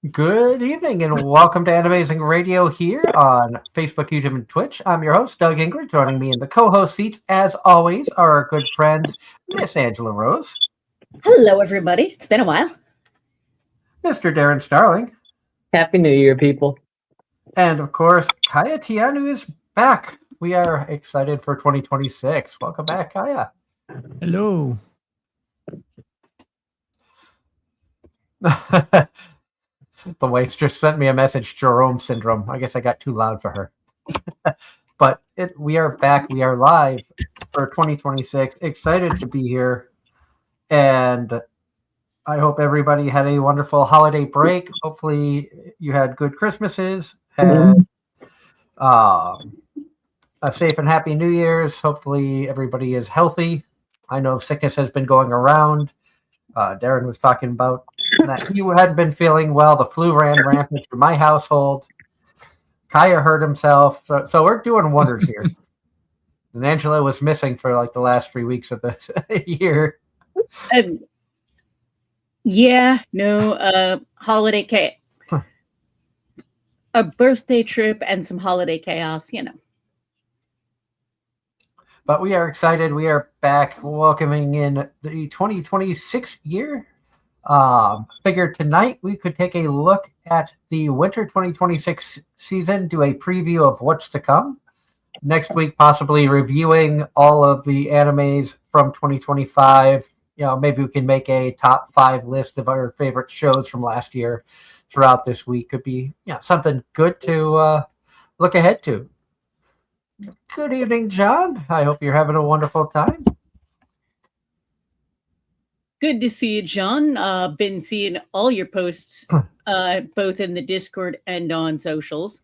Good evening and welcome to Anime-Zing Radio here on Facebook, YouTube, and Twitch. I'm your host, Doug Engler. Joining me in the co-host seats, as always, are our good friends, Miss Angela Rose. Hello, everybody. It's been a while. Mr. Darren Starling. Happy New Year, people. And, of course, Kaya Tianu is back. We are excited for 2026. Welcome back, Kaya. Hello. The wife just sent me a message, Jerome Syndrome. I guess I got too loud for her. But we are back. We are live for 2026. Excited to be here. And I hope everybody had a wonderful holiday break. Hopefully you had good Christmases. And a safe and happy New Year's. Hopefully everybody is healthy. I know sickness has been going around. Darren was talking about that he hadn't been feeling well. The flu ran rampant through my household. Kaya hurt himself. So we're doing wonders here. And Angela was missing for like the last 3 weeks of the year. Holiday chaos. A birthday trip and some holiday chaos, But we are excited. We are back welcoming in the 2026 year. Figured tonight we could take a look at the winter 2026 season, do a preview of what's to come. Next week, possibly reviewing all of the animes from 2025. Maybe we can make a top 5 list of our favorite shows from last year throughout this week. Could be something good to look ahead to. Good evening, John. I hope you're having a wonderful time. Good to see you, John. Been seeing all your posts, both in the Discord and on socials.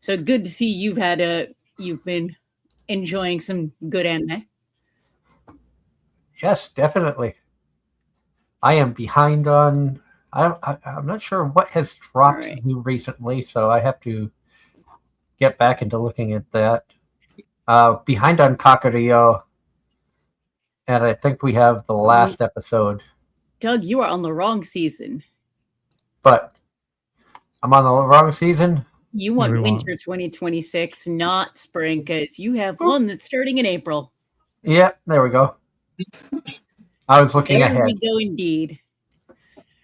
So good to see you've been enjoying some good anime. Yes, definitely. I am behind on. I'm not sure what has dropped new recently, so I have to get back into looking at that. Behind on Kakaryo. And I think we have the last episode. Doug, you are on the wrong season. But I'm on the wrong season? You want winter 2026, not spring, because you have one that's starting in April. Yeah, there we go. I was looking ahead. There we go, indeed.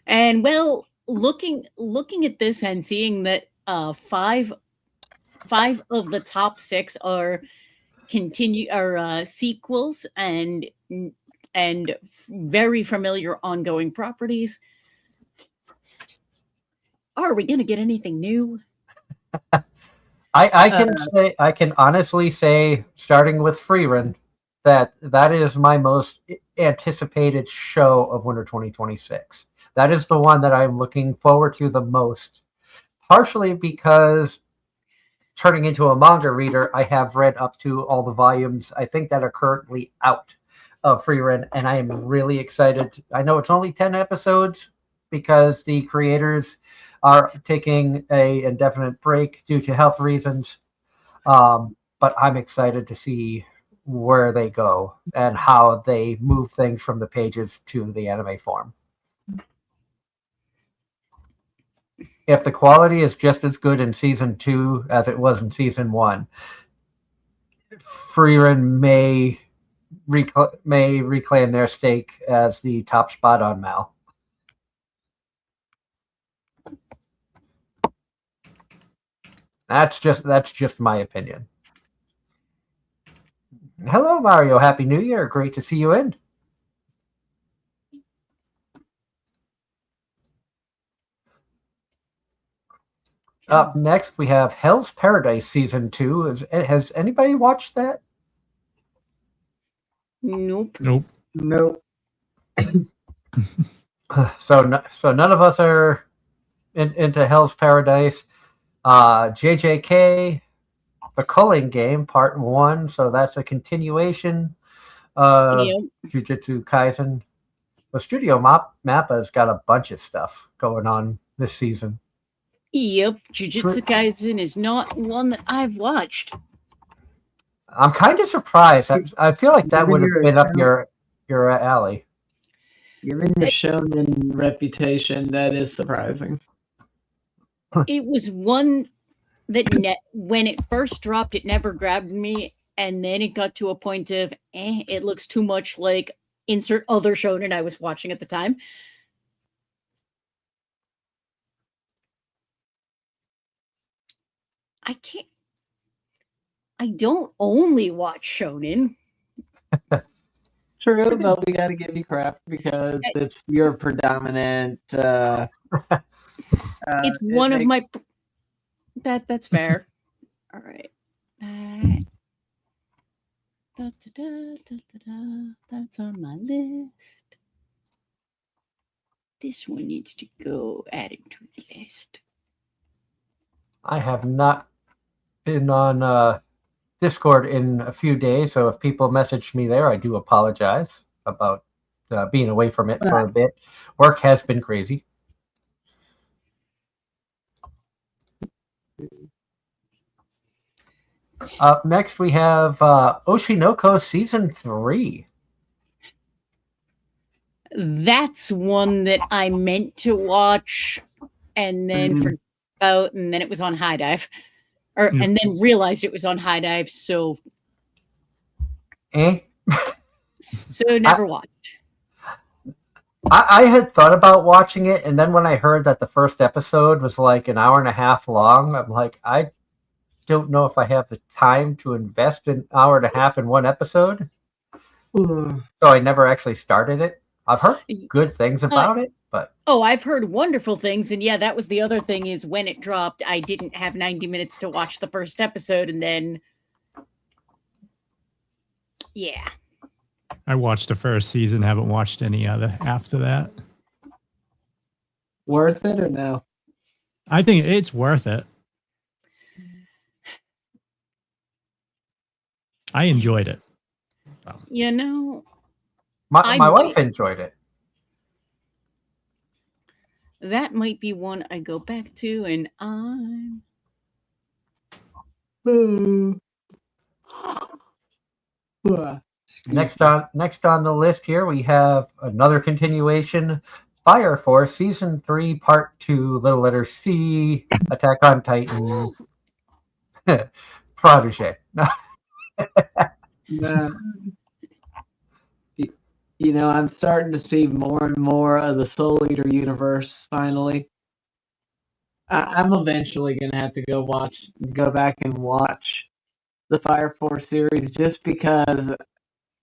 And well, looking at this and seeing that 5 of the top 6 are sequels and very familiar ongoing properties. Are we going to get anything new? I can honestly say, starting with Frieren, that is my most anticipated show of winter 2026. That is the one that I'm looking forward to the most, partially because turning into a manga reader, I have read up to all the volumes, I think, that are currently out of Frieren, and I am really excited. I know it's only 10 episodes because the creators are taking an indefinite break due to health reasons, but I'm excited to see where they go and how they move things from the pages to the anime form. If the quality is just as good in season 2 as it was in season 1, Frieren may reclaim their stake as the top spot on Mal. That's just my opinion. Hello, Mario. Happy New Year. Great to see you in. Up next, we have Hell's Paradise Season 2. Has anybody watched that? Nope. So none of us are into Hell's Paradise. JJK, The Culling Game, Part 1. So that's a continuation of Jujutsu Kaisen. The Studio Mappa's got a bunch of stuff going on this season. Yep, Jujutsu Kaisen is not one that I've watched. I'm kind of surprised. I feel like that would have been up your alley. Given your shonen reputation, that is surprising. It was one that when it first dropped, it never grabbed me, and then it got to a point of, it looks too much like insert other shonen I was watching at the time. I don't only watch shonen. True, but we got to give you crap because it's your predominant. It's one of my. That's fair. All right. That's on my list. This one needs to go added to the list. I have not been on Discord in a few days, so if people message me there, I do apologize about being away from it for a bit. Work has been crazy. Up next, we have Oshinoko Season 3. That's one that I meant to watch and then forgot about, and then it was on High Dive. And then realized it was on High Dive, so never watched. I had thought about watching it, and then when I heard that the first episode was like an hour and a half long, I'm like, I don't know if I have the time to invest an hour and a half in one episode. So I never actually started it. I've heard good things about it, but I've heard wonderful things, and yeah, that was the other thing is when it dropped, I didn't have 90 minutes to watch the first episode, and then yeah. I watched the first season, haven't watched any other after that. Worth it or no? I think it's worth it. I enjoyed it. You know, my wife enjoyed it. That might be one I go back to, and I'm Next on the list here, we have another continuation, Fire Force Season 3, Part 2, little letter C, Attack on Titan, Protege. You know, I'm starting to see more and more of the Soul Eater universe, finally. I'm eventually going to have to go back and watch the Fire Force series just because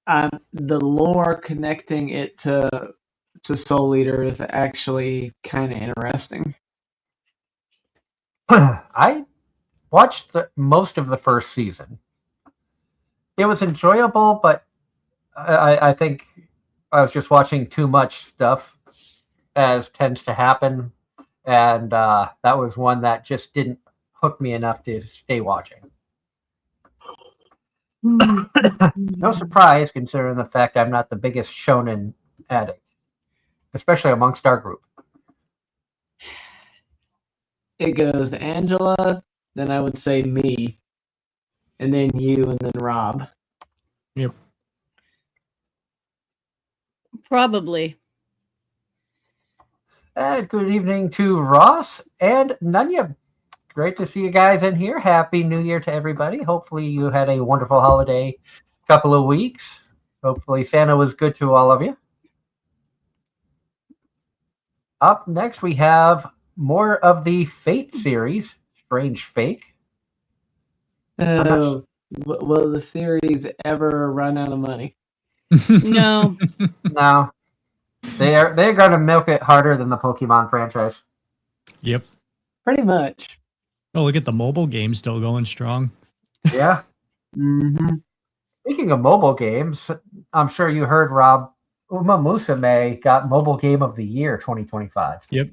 the lore connecting it to Soul Eater is actually kind of interesting. I watched most of the first season. It was enjoyable, but I think I was just watching too much stuff, as tends to happen, and that was one that just didn't hook me enough to stay watching. No surprise, considering the fact I'm not the biggest shonen addict, especially amongst our group. It goes Angela, then I would say me, and then you, and then Rob. Yep. Probably. Good evening to Ross and Nunya. Great to see you guys in here. Happy New Year to everybody. Hopefully you had a wonderful holiday couple of weeks. Hopefully Santa was good to all of you. Up next, we have more of the Fate series, Strange Fake. Will the series ever run out of money? No. No. They're going to milk it harder than the Pokemon franchise. Yep. Pretty much. Oh, look at the mobile game still going strong. Yeah. Mm-hmm. Speaking of mobile games, I'm sure you heard, Rob, Uma Musume got Mobile Game of the Year 2025. Yep.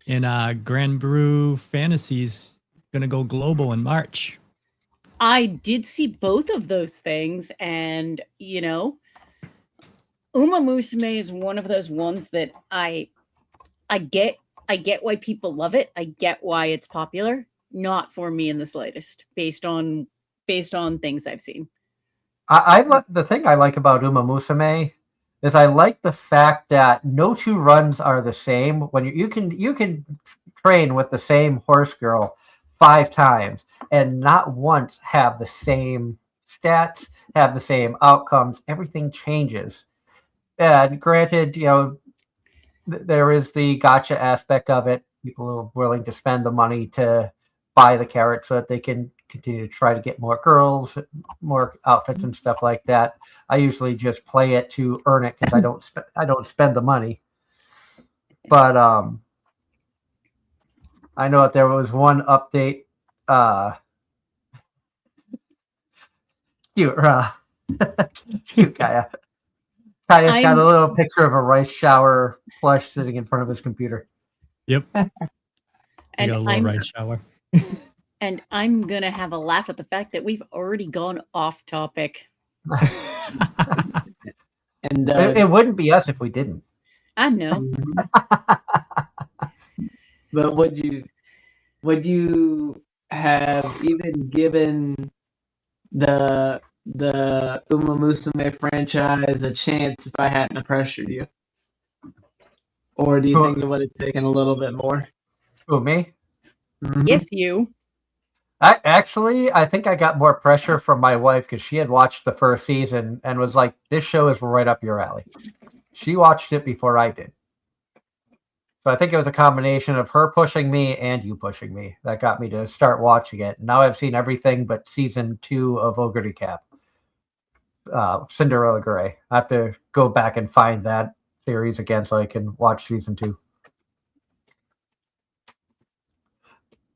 And Grand Brew Fantasies going to go global in March. I did see both of those things, and, you know, Uma Musume is one of those ones that I get why people love it. I get why it's popular. Not for me in the slightest, based on things I've seen. The thing I like about Uma Musume is I like the fact that no two runs are the same. When you can train with the same horse girl 5 times and not once have the same stats, have the same outcomes. Everything changes. And granted, there is the gotcha aspect of it. People are willing to spend the money to buy the carrot so that they can continue to try to get more girls, more outfits, and stuff like that. I usually just play it to earn it because I don't spend the money. But I know that there was one update. Cute, cute Kaya. Kaya's got a little picture of a rice shower plush sitting in front of his computer. Yep. I And got a little rice shower. And I'm gonna have a laugh at the fact that we've already gone off topic. And It wouldn't be us if we didn't. I know. but would you have even given the Uma Musume franchise a chance if I hadn't pressured you? Or do you think it would have taken a little bit more? Who, me? Mhm. Yes, you. I think I got more pressure from my wife because she had watched the first season and was like, "This show is right up your alley." She watched it before I did. So I think it was a combination of her pushing me and you pushing me that got me to start watching it. Now I've seen everything but season 2 of Ogre Cap. Cinderella Grey. I have to go back and find that series again so I can watch season 2.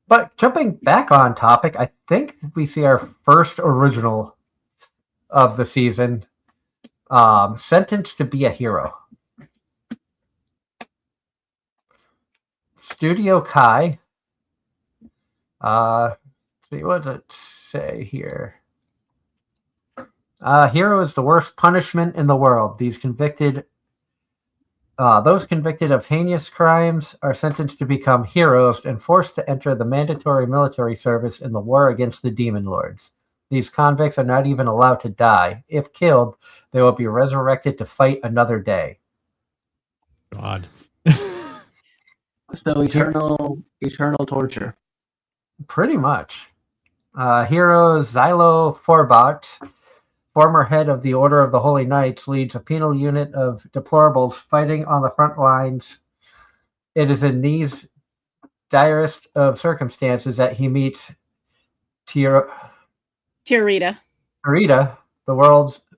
But jumping back on topic, I think we see our first original of the season, Sentenced to Be a Hero. Studio Kai. See, what does it say here? Hero is the worst punishment in the world. Those convicted of heinous crimes are sentenced to become heroes and forced to enter the mandatory military service in the war against the demon lords. These convicts are not even allowed to die. If killed, they will be resurrected to fight another day. God. So eternal torture. Pretty much. Hero Xylo Forbot, former head of the Order of the Holy Knights, leads a penal unit of deplorables fighting on the front lines. It is in these direst of circumstances that he meets Tirita.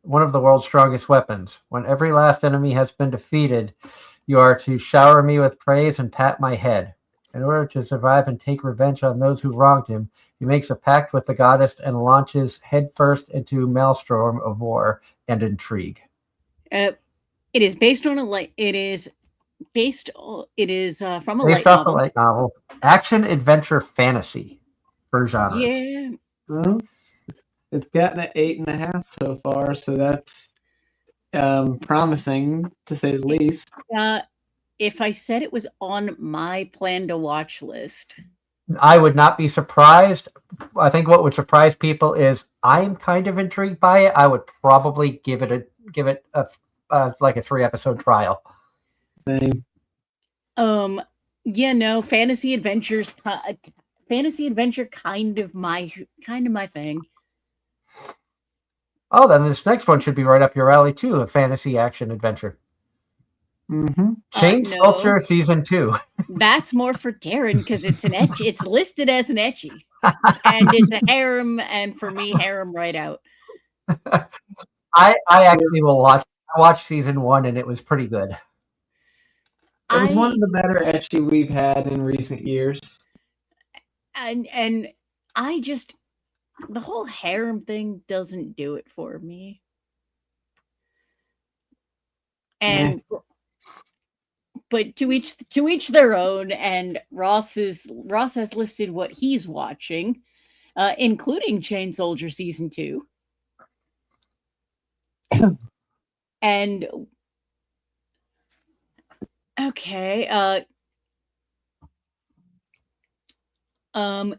one of the world's strongest weapons. When every last enemy has been defeated, you are to shower me with praise and pat my head. In order to survive and take revenge on those who wronged him, he makes a pact with the goddess and launches headfirst into maelstrom of war and intrigue. It is based on a It is from a Based light off novel. a light novel, action adventure fantasy for genres. Yeah. Well, it's gotten an 8.5 so far, so that's promising to say the least. If I said it was on my plan to watch list, I would not be surprised. I think what would surprise people is I'm kind of intrigued by it. I would probably give it a like a 3-episode trial. Same. fantasy adventure kind of my thing. Oh, then this next one should be right up your alley too, a fantasy action adventure. Mm-hmm. Chain No. Sculpture Season 2. That's more for Darren because it's an ecchi. It's listed as an ecchi, and it's a harem, and for me, harem right out. I actually will watch. I watched Season 1 and it was pretty good. It was one of the better ecchi we've had in recent years. And I just, the whole harem thing doesn't do it for me. And but to each their own. And Ross has listed what he's watching, including Chain Soldier Season 2. And okay, and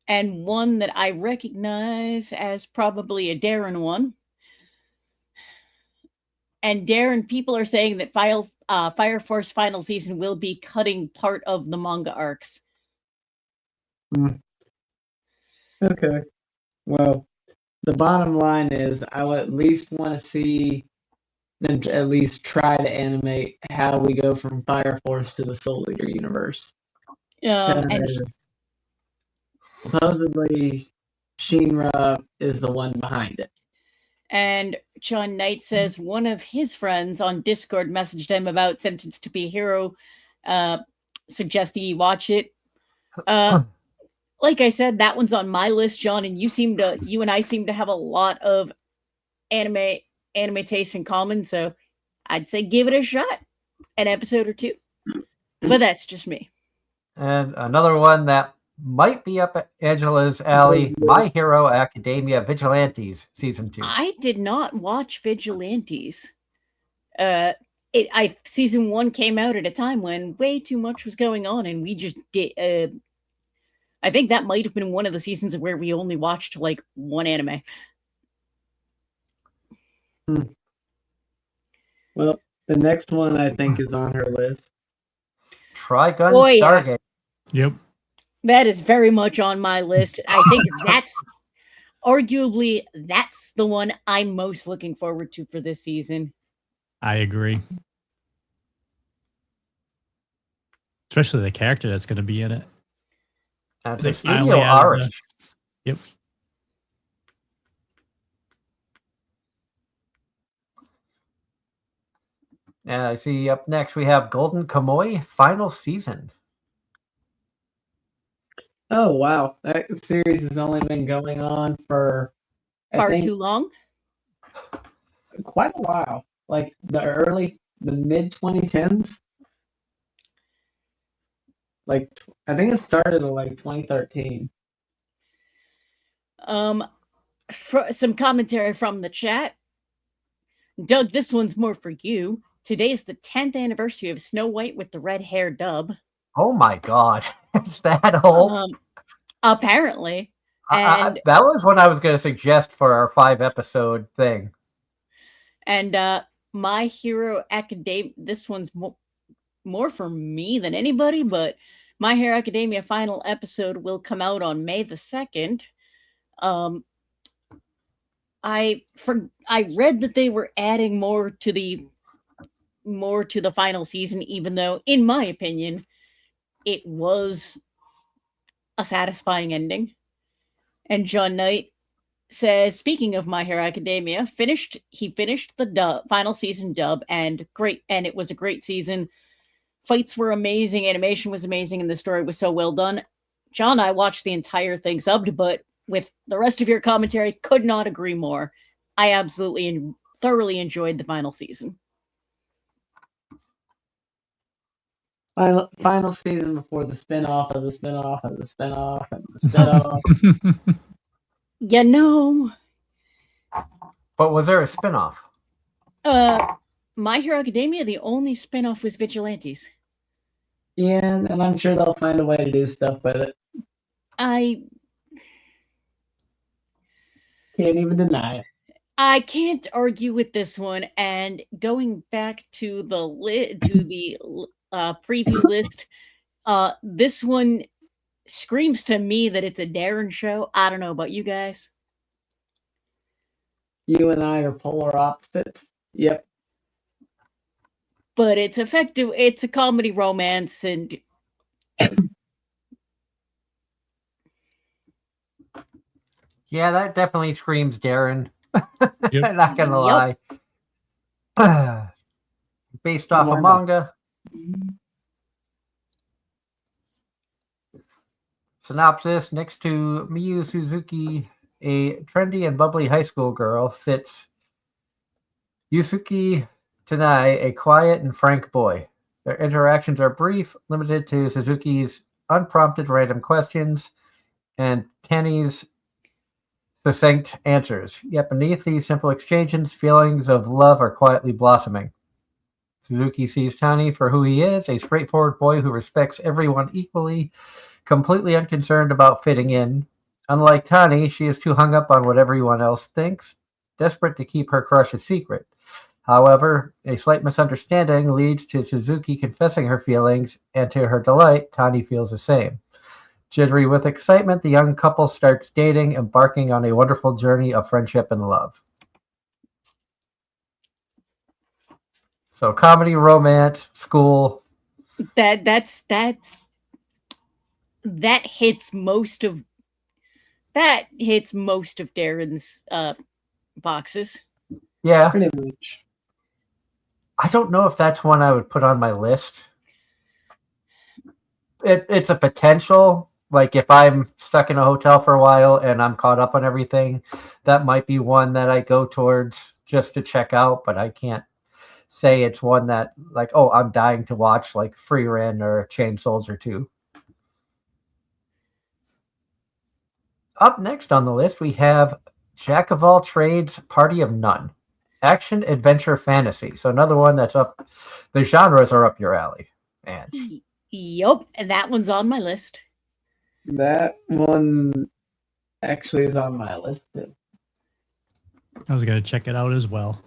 one that I recognize as probably a Darren one. And Darren, people are saying that Fire Force final season will be cutting part of the manga arcs. Okay. Well, the bottom line is I would at least want to see them to at least try to animate how we go from Fire Force to the Soul Eater universe. And Because supposedly Shinra is the one behind it. And John Knight says one of his friends on Discord messaged him about Sentenced to Be a Hero, suggesting he watch it. Like I said, that one's on my list, John, and you and I seem to have a lot of anime taste in common, so I'd say give it a shot, an episode or two. But that's just me. And another one that might be up Angela's alley, My Hero Academia Vigilantes Season 2. I did not watch Vigilantes. Season 1 came out at a time when way too much was going on, and we just did. I think that might have been one of the seasons where we only watched like one anime. Well, the next one I think is on her list. Trigun Oh, yeah. Stargate. Yep. That is very much on my list. I think that's arguably the one I'm most looking forward to for this season. I agree. Especially the character that's going to be in it. That's They a finally Studio added Arish. Yep. And I see up next we have Golden Kamuy Final Season. Oh wow, that series has only been going on for Far too long. Quite a while. Like the mid 2010s. Like I think it started in like 2013. Some commentary from the chat. Doug, this one's more for you. Today is the 10th anniversary of Snow White with the red hair dub. Oh my god. Is that old? Apparently. And that was what I was going to suggest for our 5-episode thing. And My Hero Academia, this one's more for me than anybody, but My Hero Academia final episode will come out on May the 2nd. I read that they were adding more to the final season, even though, in my opinion, it was a satisfying ending. And John Knight says, speaking of My Hero Academia, he finished the final season dub, and it was a great season. Fights were amazing, animation was amazing, and the story was so well done. John, I watched the entire thing subbed, but with the rest of your commentary, could not agree more. I absolutely and thoroughly enjoyed the final season. Final season before the spin-off of the spin-off of the spin-off and the spin-off. You know. But was there a spin-off? My Hero Academia, the only spin-off was Vigilantes. Yeah, and I'm sure they'll find a way to do stuff with it. I can't even deny it. I can't argue with this one. And going back to the preview list, this one screams to me that it's a Darren show. I don't know about you guys. You and I are polar opposites. Yep. But it's effective. It's a comedy romance, and yeah, that definitely screams Darren. Yep. I'm not gonna lie. Based off a manga. Synopsis: next to Miyu Suzuki, a trendy and bubbly high school girl, sits Yusuke Tanai, a quiet and frank boy. Their interactions are brief, limited to Suzuki's unprompted random questions and Tanai's succinct answers. Yet beneath these simple exchanges, feelings of love are quietly blossoming. Suzuki sees Tanai for who he is, a straightforward boy who respects everyone equally, completely unconcerned about fitting in. Unlike Tanai, she is too hung up on what everyone else thinks, desperate to keep her crush a secret. However, a slight misunderstanding leads to Suzuki confessing her feelings, and to her delight, Tanai feels the same. Jittery with excitement, the young couple starts dating, embarking on a wonderful journey of friendship and love. So comedy, romance, school. That hits most of Darren's boxes. Yeah. Pretty much. I don't know if that's one I would put on my list. It's a potential. Like if I'm stuck in a hotel for a while and I'm caught up on everything, that might be one that I go towards just to check out, but I can't say it's one that like, oh, I'm dying to watch, like Free Ren or Chain Soldier 2. Up next on the list, we have Jack of All Trades, Party of None. Action, adventure, fantasy. So another one that's up, the genres are up your alley. And Yup, and that one's on my list. That one actually is on my list too. I was going to check it out as well.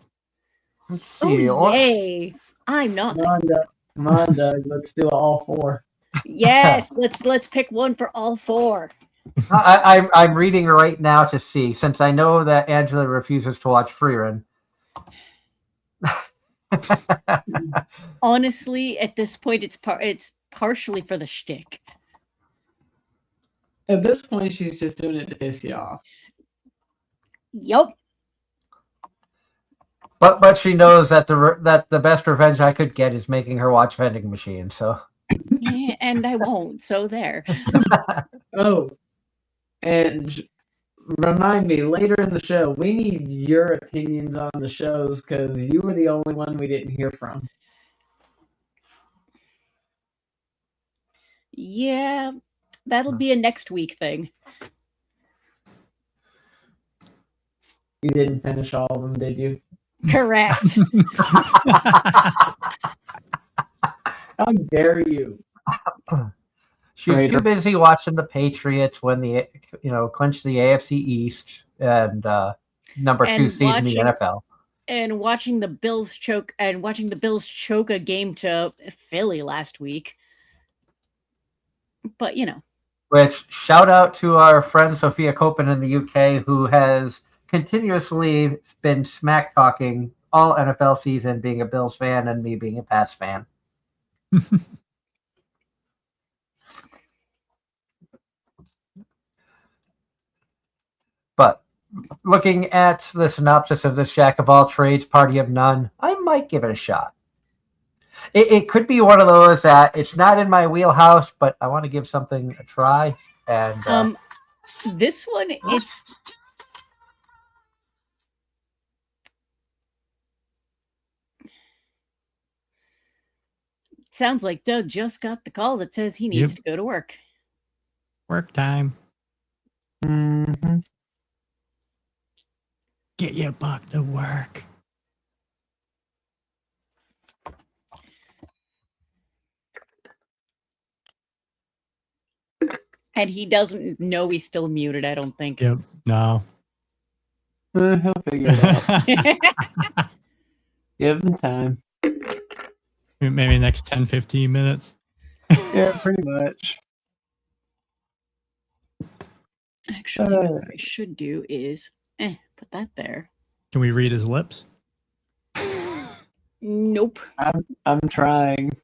let's see. Oh, yay. I'm not. Come on, Doug. Let's do all four. Yes, let's pick one for all four. I'm reading right now to see, since I know that Angela refuses to watch Free Ren. Honestly, at this point, it's partially for the shtick. At this point, she's just doing it to piss you off. Yup. But she knows that the best revenge I could get is making her watch Vending Machine. So Yeah, and I won't. So there. Oh, and remind me later in the show, we need your opinions on the shows because you were the only one we didn't hear from. Yeah, that'll be a next week thing. You didn't finish all of them, did you? Correct. How dare you? she was Traitor. too busy watching the Patriots when the clinched the AFC East and number 2 And seed in the watching- NFL. And watching the Bills choke a game to Philly last week. But Which shout out to our friend Sophia Copen in the UK, who has continuously been smack talking all NFL season, being a Bills fan and me being a Pats fan. But looking at the synopsis of this Jack of All Trades, Party of None, I might give it a shot. It could be one of those that it's not in my wheelhouse, but I want to give something a try. And this one, it's sounds like Doug just got the call that says he needs to go to work. Work time. Mm-hmm. Get your butt to work. And he doesn't know he's still muted, I don't think. Yep. No. He'll figure it out. Give him time. Maybe next 10, 15 minutes. Yeah, pretty much. Actually, what I should do is put that there. Can we read his lips? Nope. I'm trying.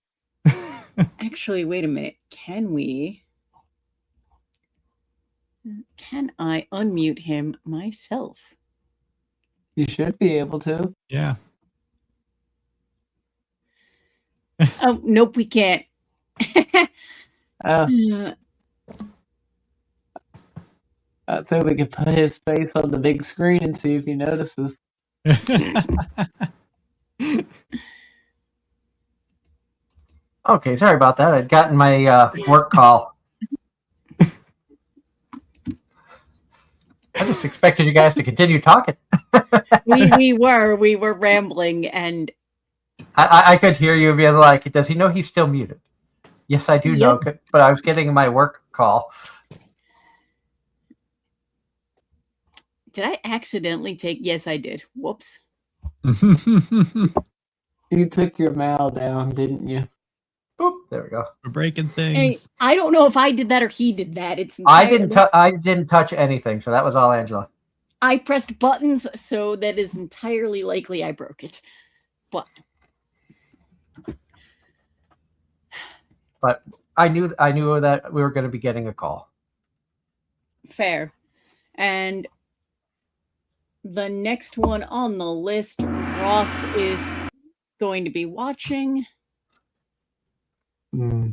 Actually, wait a minute. Can I unmute him myself? You should be able to. Yeah. Oh, nope, we can't. I think we could put his face on the big screen and see if he notices. okay, sorry about that. I'd gotten my work call. I just expected you guys to continue talking. we were rambling, and I could hear you being like, does he know he's still muted? Yes, I do know, but I was getting my work call. did I accidentally take? Yes, I did. Whoops. You took your Mal down, didn't you? Oop, there we go. We're breaking Hey, things. I don't know if I did that or he did that. It's I entirely- didn't touch anything, so that was all Angela. I pressed buttons, so that is entirely likely I broke it. But I knew that we were going to be getting a call. fair. And the next one on the list, Ross is going to be watching. I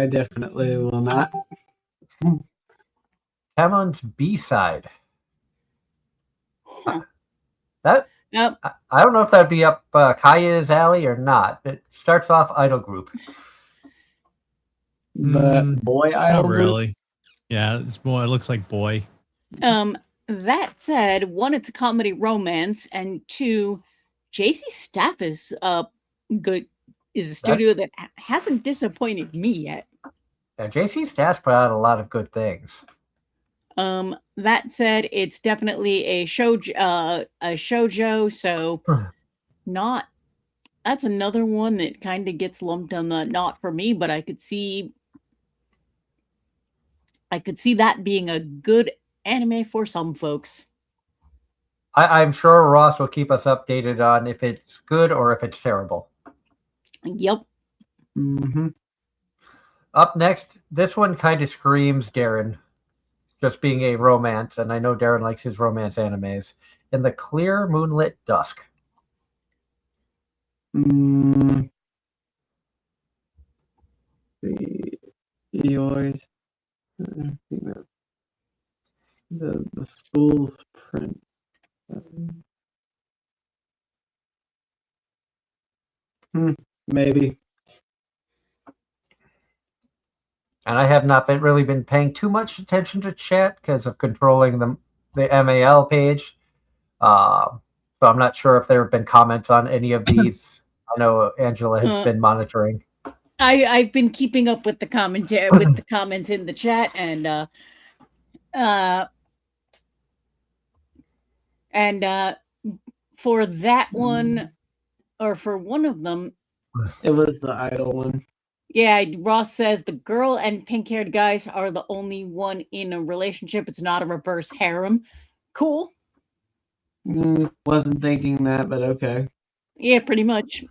definitely will not. Cameron's B-side. Huh. That Yep. I don't know if that'd be up Kaya's alley or not. It starts off Idol Group. But boy, I Not don't really. Yeah, it's boy. It looks like boy. That said, one, it's a comedy romance, and two, JC Staff is good. Is a studio that hasn't disappointed me yet. Yeah, JC Stass put out a lot of good things. That said, it's definitely a shoujo, so not. That's another one that kind of gets lumped on the not for me, but I could see that being a good anime for some folks. I'm sure Ross will keep us updated on if it's good or if it's terrible. Yep. Mm-hmm. Up next, this one kind of screams Darren, just being a romance, and I know Darren likes his romance animes. In the clear moonlit dusk. The Eoy's the school's print. Maybe. And I have not really been paying too much attention to chat because of controlling the MAL page. So I'm not sure if there have been comments on any of these. I know Angela has been monitoring. I've been keeping up with the commentary, with the comments in the chat, and for that one, or for one of them, It was the idol one. yeah, Ross says the girl and pink-haired guys are the only one in a relationship. It's not a reverse harem. Cool. Wasn't thinking that, but okay. Yeah, pretty much.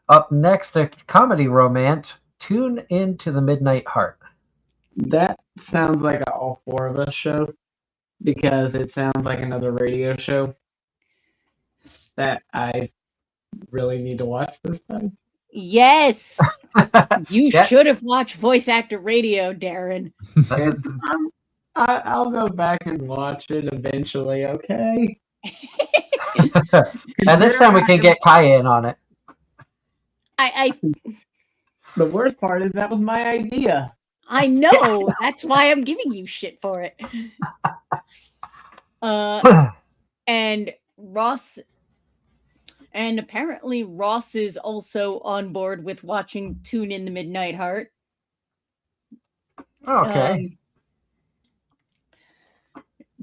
Up next, a comedy romance, Tune Into the Midnight Heart. That sounds like an All Four of Us show because it sounds like another radio show that I really need to watch this time. Yes, you Yeah. should have watched Voice Actor Radio, Darren. I'll go back and watch it eventually, okay? And this time we can get Kaya in on it. The worst part is that was my idea. I know. That's why I'm giving you shit for it. And Ross, and apparently Ross is also on board with watching Tune in the Midnight Heart. Okay.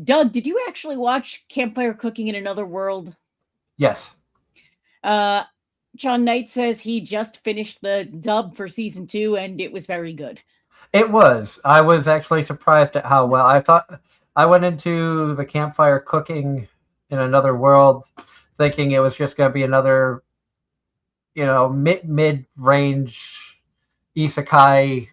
Doug, did you actually watch Campfire Cooking in Another World? Yes. John Knight says he just finished the dub for season 2 and it was very good. It was. I was actually surprised at how well. I thought I went into the Campfire Cooking in Another World thinking it was just going to be another, mid-range isekai,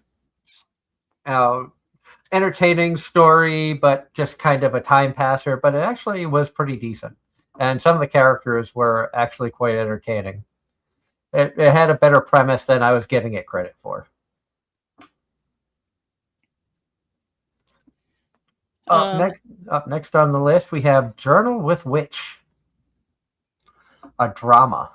entertaining story, but just kind of a time passer. But it actually was pretty decent. And some of the characters were actually quite entertaining. It had a better premise than I was giving it credit for. Up next on the list, we have Journal with Witch, a drama.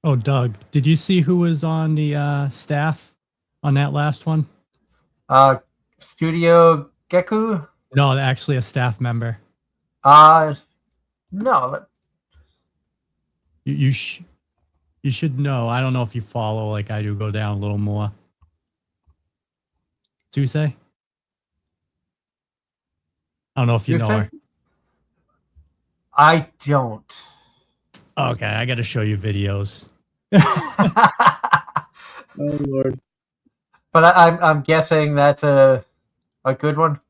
Oh, Doug, did you see who was on the staff on that last one? Studio Geku? No, actually a staff member. No. You should know. I don't know if you follow like I do. Go down a little more. Suse? I don't know if you know her. I don't. Okay, I got to show you videos. Oh Lord. But I'm guessing that's a good one.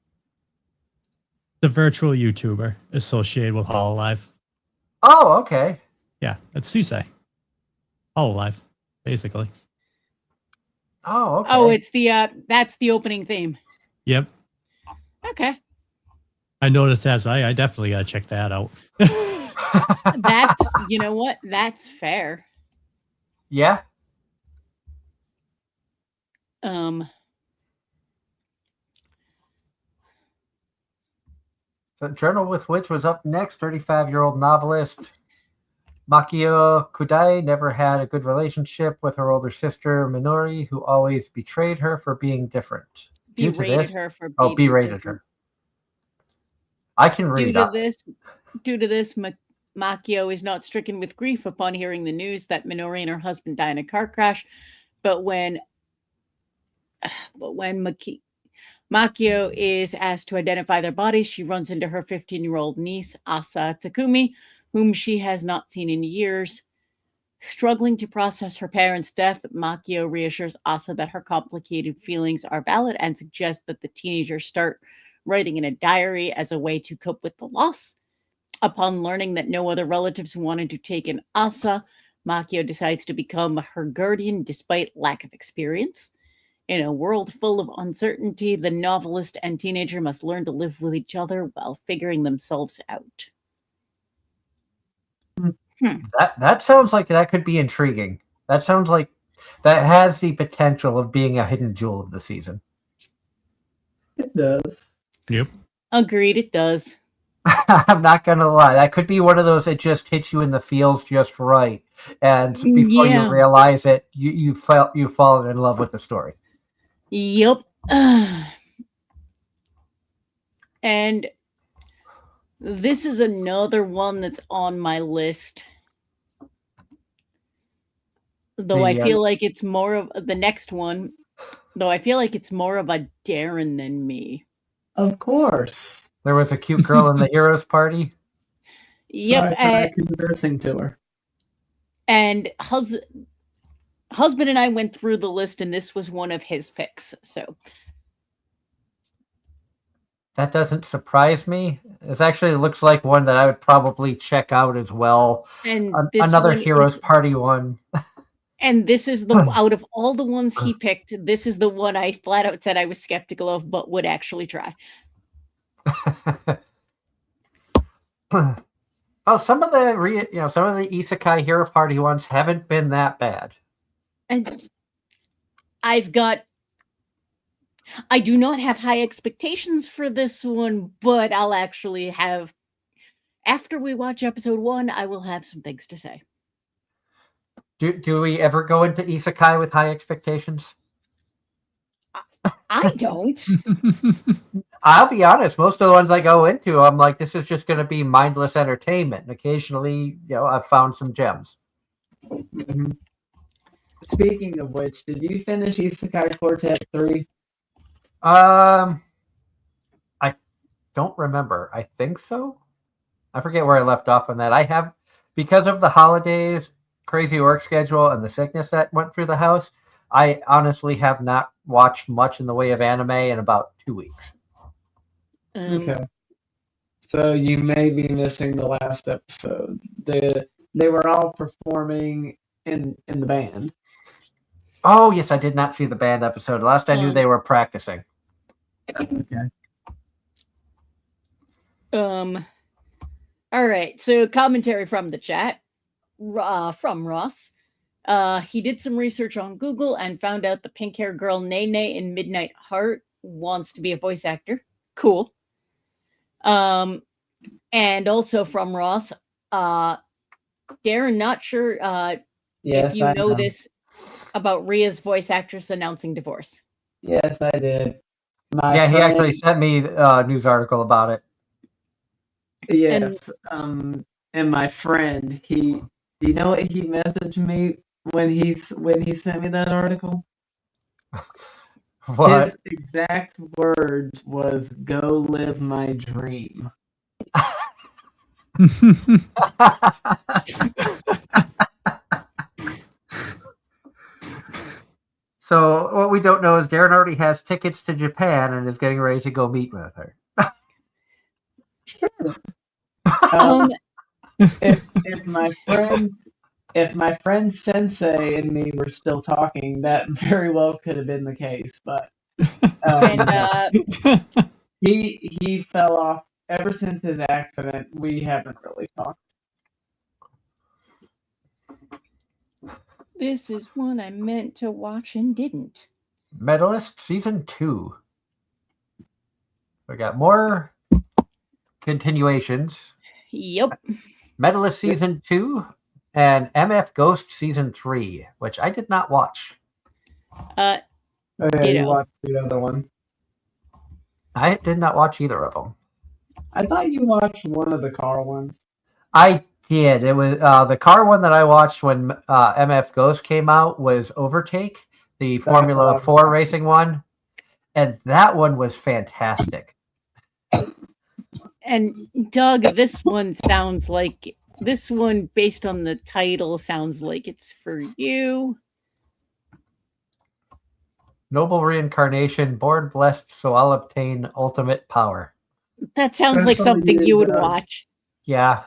The virtual YouTuber associated with Hololive. Oh, okay. Yeah, it's Sisei. Hololive, basically. Oh, okay. Oh, it's the that's the opening theme. Yep. Okay. I noticed as I definitely gotta check that out. That's you know what? That's fair. Yeah. The Journal with Which was up next. 35-year-old novelist Makio Kudai never had a good relationship with her older sister Minori, who always betrayed her for being different. Berated her for Oh, being berated different. her. I can read Due to this, Makio is not stricken with grief upon hearing the news that Minori and her husband died in a car crash. But when Makio is asked to identify their bodies, she runs into her 15-year-old niece, Asa Takumi, whom she has not seen in years. Struggling to process her parents' death, Makio reassures Asa that her complicated feelings are valid and suggests that the teenagers start writing in a diary as a way to cope with the loss. Upon learning that no other relatives wanted to take in Asa, Makio decides to become her guardian despite lack of experience. In a world full of uncertainty, the novelist and teenager must learn to live with each other while figuring themselves out. That sounds like that could be intriguing. That sounds like that has the potential of being a hidden jewel of the season. It does. Yep. Agreed, it does. I'm not gonna lie. That could be one of those that just hits you in the feels just right, and before you realize it, you've fallen in love with the story. Yep. And this is another one that's on my list. Though I feel like it's more of the next one. Though I feel like it's more of a Darren than me. Of course. There was a cute girl in the heroes party. Yep. Conversing to her. And husband and I went through the list, and this was one of his picks. So that doesn't surprise me. It actually looks like one that I would probably check out as well. And another heroes party one. And this is the out of all the ones he picked, this is the one I flat out said I was skeptical of, but would actually try. Oh, some of the isekai hero party ones haven't been that bad. And I do not have high expectations for this one, but I'll actually have, after we watch episode 1, I will have some things to say. Do we ever go into isekai with high expectations? I don't. I'll be honest. Most of the ones I go into, I'm like, this is just going to be mindless entertainment. And occasionally, I've found some gems. Mm-hmm. Speaking of which, did you finish Isekai Quartet 3? I don't remember. I think so. I forget where I left off on that. I have, because of the holidays, crazy work schedule, and the sickness that went through the house, I honestly have not watched much in the way of anime in about 2 weeks. Okay. So you may be missing the last episode. They were all performing in the band. Oh, yes, I did not see the band episode. Last I knew they were practicing. Okay. All right. So commentary from the chat. From Ross. He did some research on Google and found out the pink-haired girl Nene in Midnight Heart wants to be a voice actor. Cool. And also from Ross, Darren, not sure if you know this about Ria's voice actress announcing divorce. Yes, I did. He actually sent me a news article about it. Yes. And my friend, you know what he messaged me when he sent me that article? What? His exact words was, "Go live my dream." So what we don't know is Darren already has tickets to Japan and is getting ready to go meet with her. Um, if my friend Sensei and me were still talking, that very well could have been the case. But And he fell off ever since his accident. We haven't really talked. this is one I meant to watch and didn't. Medalist Season 2. We got more continuations. Yep. Medalist Season 2 and MF Ghost Season 3, which I did not watch. Oh, yeah, Ditto. you watched the other one. I did not watch either of them. I thought you watched one of the car ones. I did. It was the car one that I watched when MF Ghost came out was Overtake, the Formula 4 racing one. And that one was fantastic. And Doug, this one based on the title sounds like it's for you. Noble reincarnation, born blessed, so I'll obtain ultimate power. That sounds That's like something something you would you does. watch. Yeah.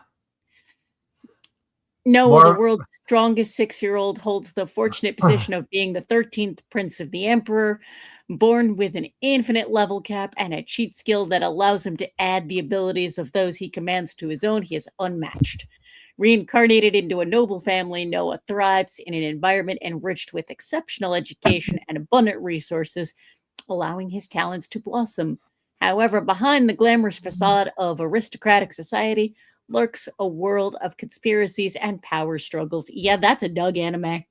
Noah, the world's strongest 6-year-old, holds the fortunate position of being the 13th prince of the emperor, born with an infinite level cap and a cheat skill that allows him to add the abilities of those he commands to his own. He is unmatched. Reincarnated into a noble family, Noah thrives in an environment enriched with exceptional education and abundant resources, allowing his talents to blossom. However, behind the glamorous facade of aristocratic society lurks a world of conspiracies and power struggles. Yeah, that's a Doug anime.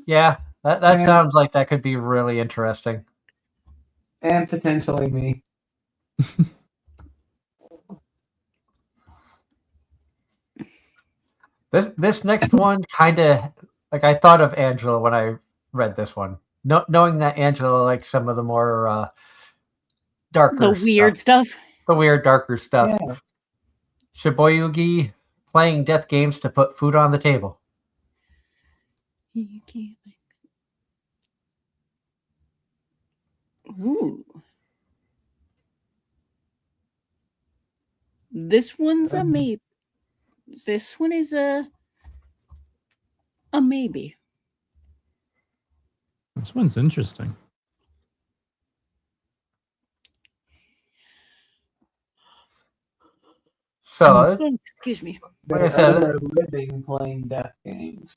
Yeah, that sounds like that could be really interesting. And potentially me. This next one kind of like I thought of Angela when I read this one, knowing that Angela likes some of the more darker, weird stuff. The weird, darker stuff. Yeah. Shiboyugi playing death games to put food on the table. Ooh. This one's a maybe. This one is a maybe. This one's interesting. So, excuse me. Like I said, they're living playing death games.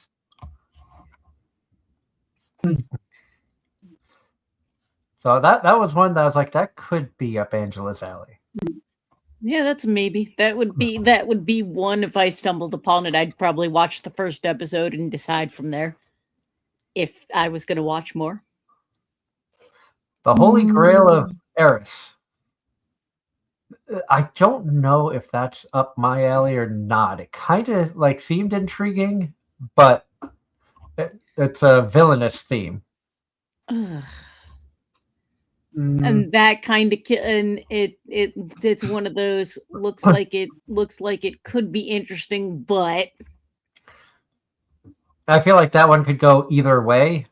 So that was one that I was like, that could be up Angela's alley. Yeah, that's a maybe. That would be one if I stumbled upon it. I'd probably watch the first episode and decide from there if I was going to watch more. The Holy Grail of Eris. I don't know if that's up my alley or not. It kind of like seemed intriguing, but it's a villainous theme. Ugh. And that kind of and it's one of those looks like it could be interesting, but I feel like that one could go either way.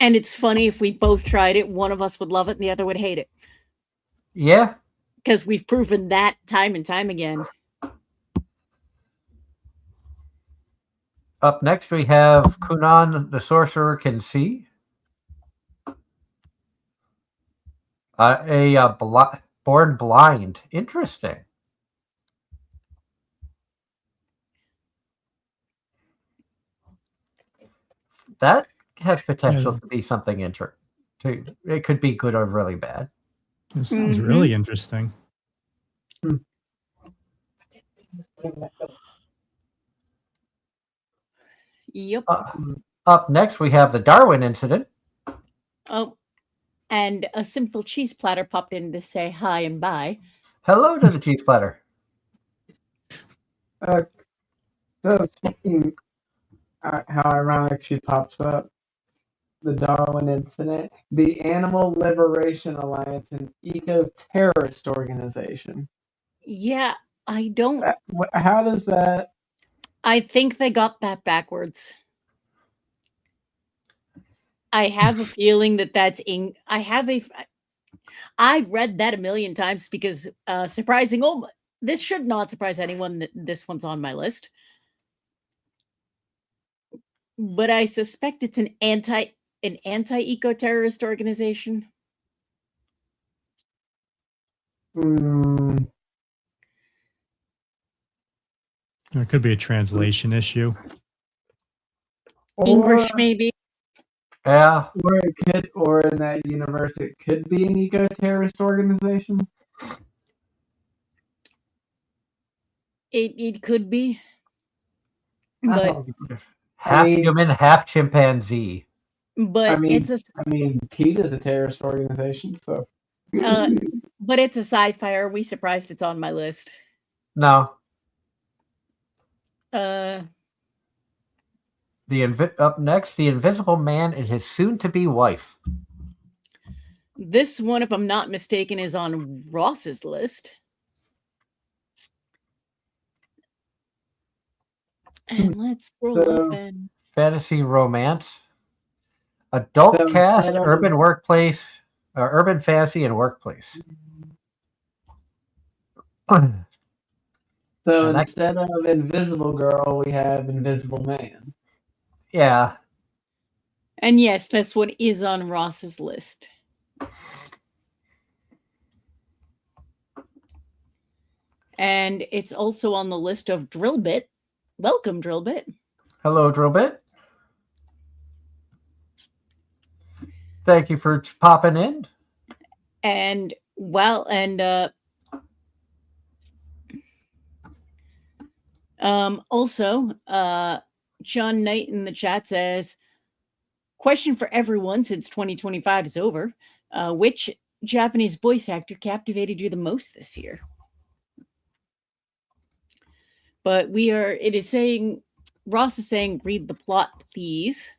And it's funny, if we both tried it, one of us would love it and the other would hate it. Yeah. Because we've proven that time and time again. Up next, we have Kunan the Sorcerer Can See. Born Blind. Interesting. That has potential to be something interesting. It could be good or really bad. This sounds really interesting. Yep. Up next, we have the Darwin Incident. Oh, and a simple cheese platter popped in to say hi and bye. Hello to the cheese platter. So speaking, how ironic she pops up. The Darwin Incident, the Animal Liberation Alliance, an eco-terrorist organization. Yeah, I don't. How does that? I think they got that backwards. I have a feeling that that's in. I've read that a million times because surprising. Oh, this should not surprise anyone that this one's on my list. But I suspect it's an anti-eco-terrorist organization. Mm, It could be a translation issue. English, maybe. Yeah. Or it could, or in that universe, it could be an eco-terrorist organization. It could be. I But don't- Half mean- human, half chimpanzee. but I mean, it's a PETA's a terrorist organization, so. but it's a sci-fi. Are we surprised it's on my list? No. Uh, Up next, the Invisible Man and his soon-to-be wife. this one, if I'm not mistaken, is on Ross's list. And let's scroll So- up and Fantasy romance. Adult So cast, instead of- urban workplace, urban fantasy, and workplace. So And that- instead of Invisible Girl, we have Invisible Man. Yeah. yes, this one is on Ross's list. And it's also on the list of Drillbit. Welcome, Drillbit. Hello, Drillbit. Thank you for popping in. And also John Knight in the chat says, question for everyone since 2025 is over. Which Japanese voice actor captivated you the most this year? But Ross is saying, read the plot, please.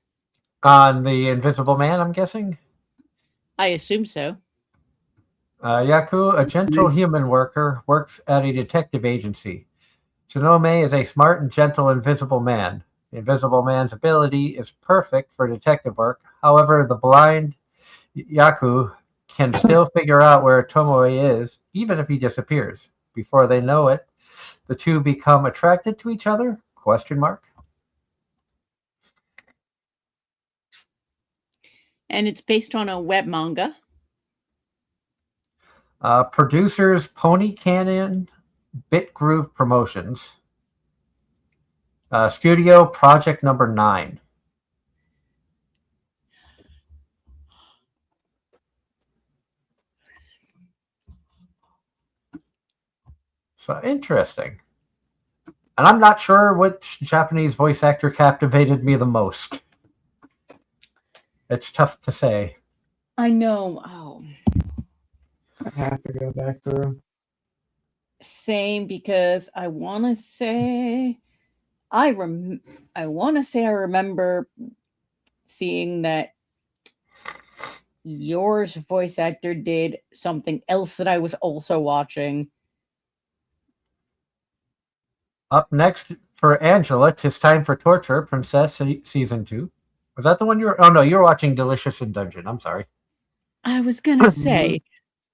On the Invisible Man, I'm guessing. I assume so. Yaku, a gentle human worker, works at a detective agency. Tsunome is a smart and gentle invisible man. The Invisible Man's ability is perfect for detective work. However, the blind Yaku can still figure out where Tomoe is, even if he disappears. Before they know it, the two become attracted to each other? Question mark. And it's based on a web manga. Producers Pony Canyon, Bit Groove Promotions. Studio Project Number 9. So interesting. And I'm not sure which Japanese voice actor captivated me the most. It's tough to say. I know. Oh, I have to go back through. same, because I want to say I remember seeing that yours voice actor did something else that I was also watching. Up next for Angela, 'Tis Time for Torture, Princess Season 2. Was that the one you were... Oh, no, you were watching Delicious in Dungeon. I'm sorry. I was gonna say,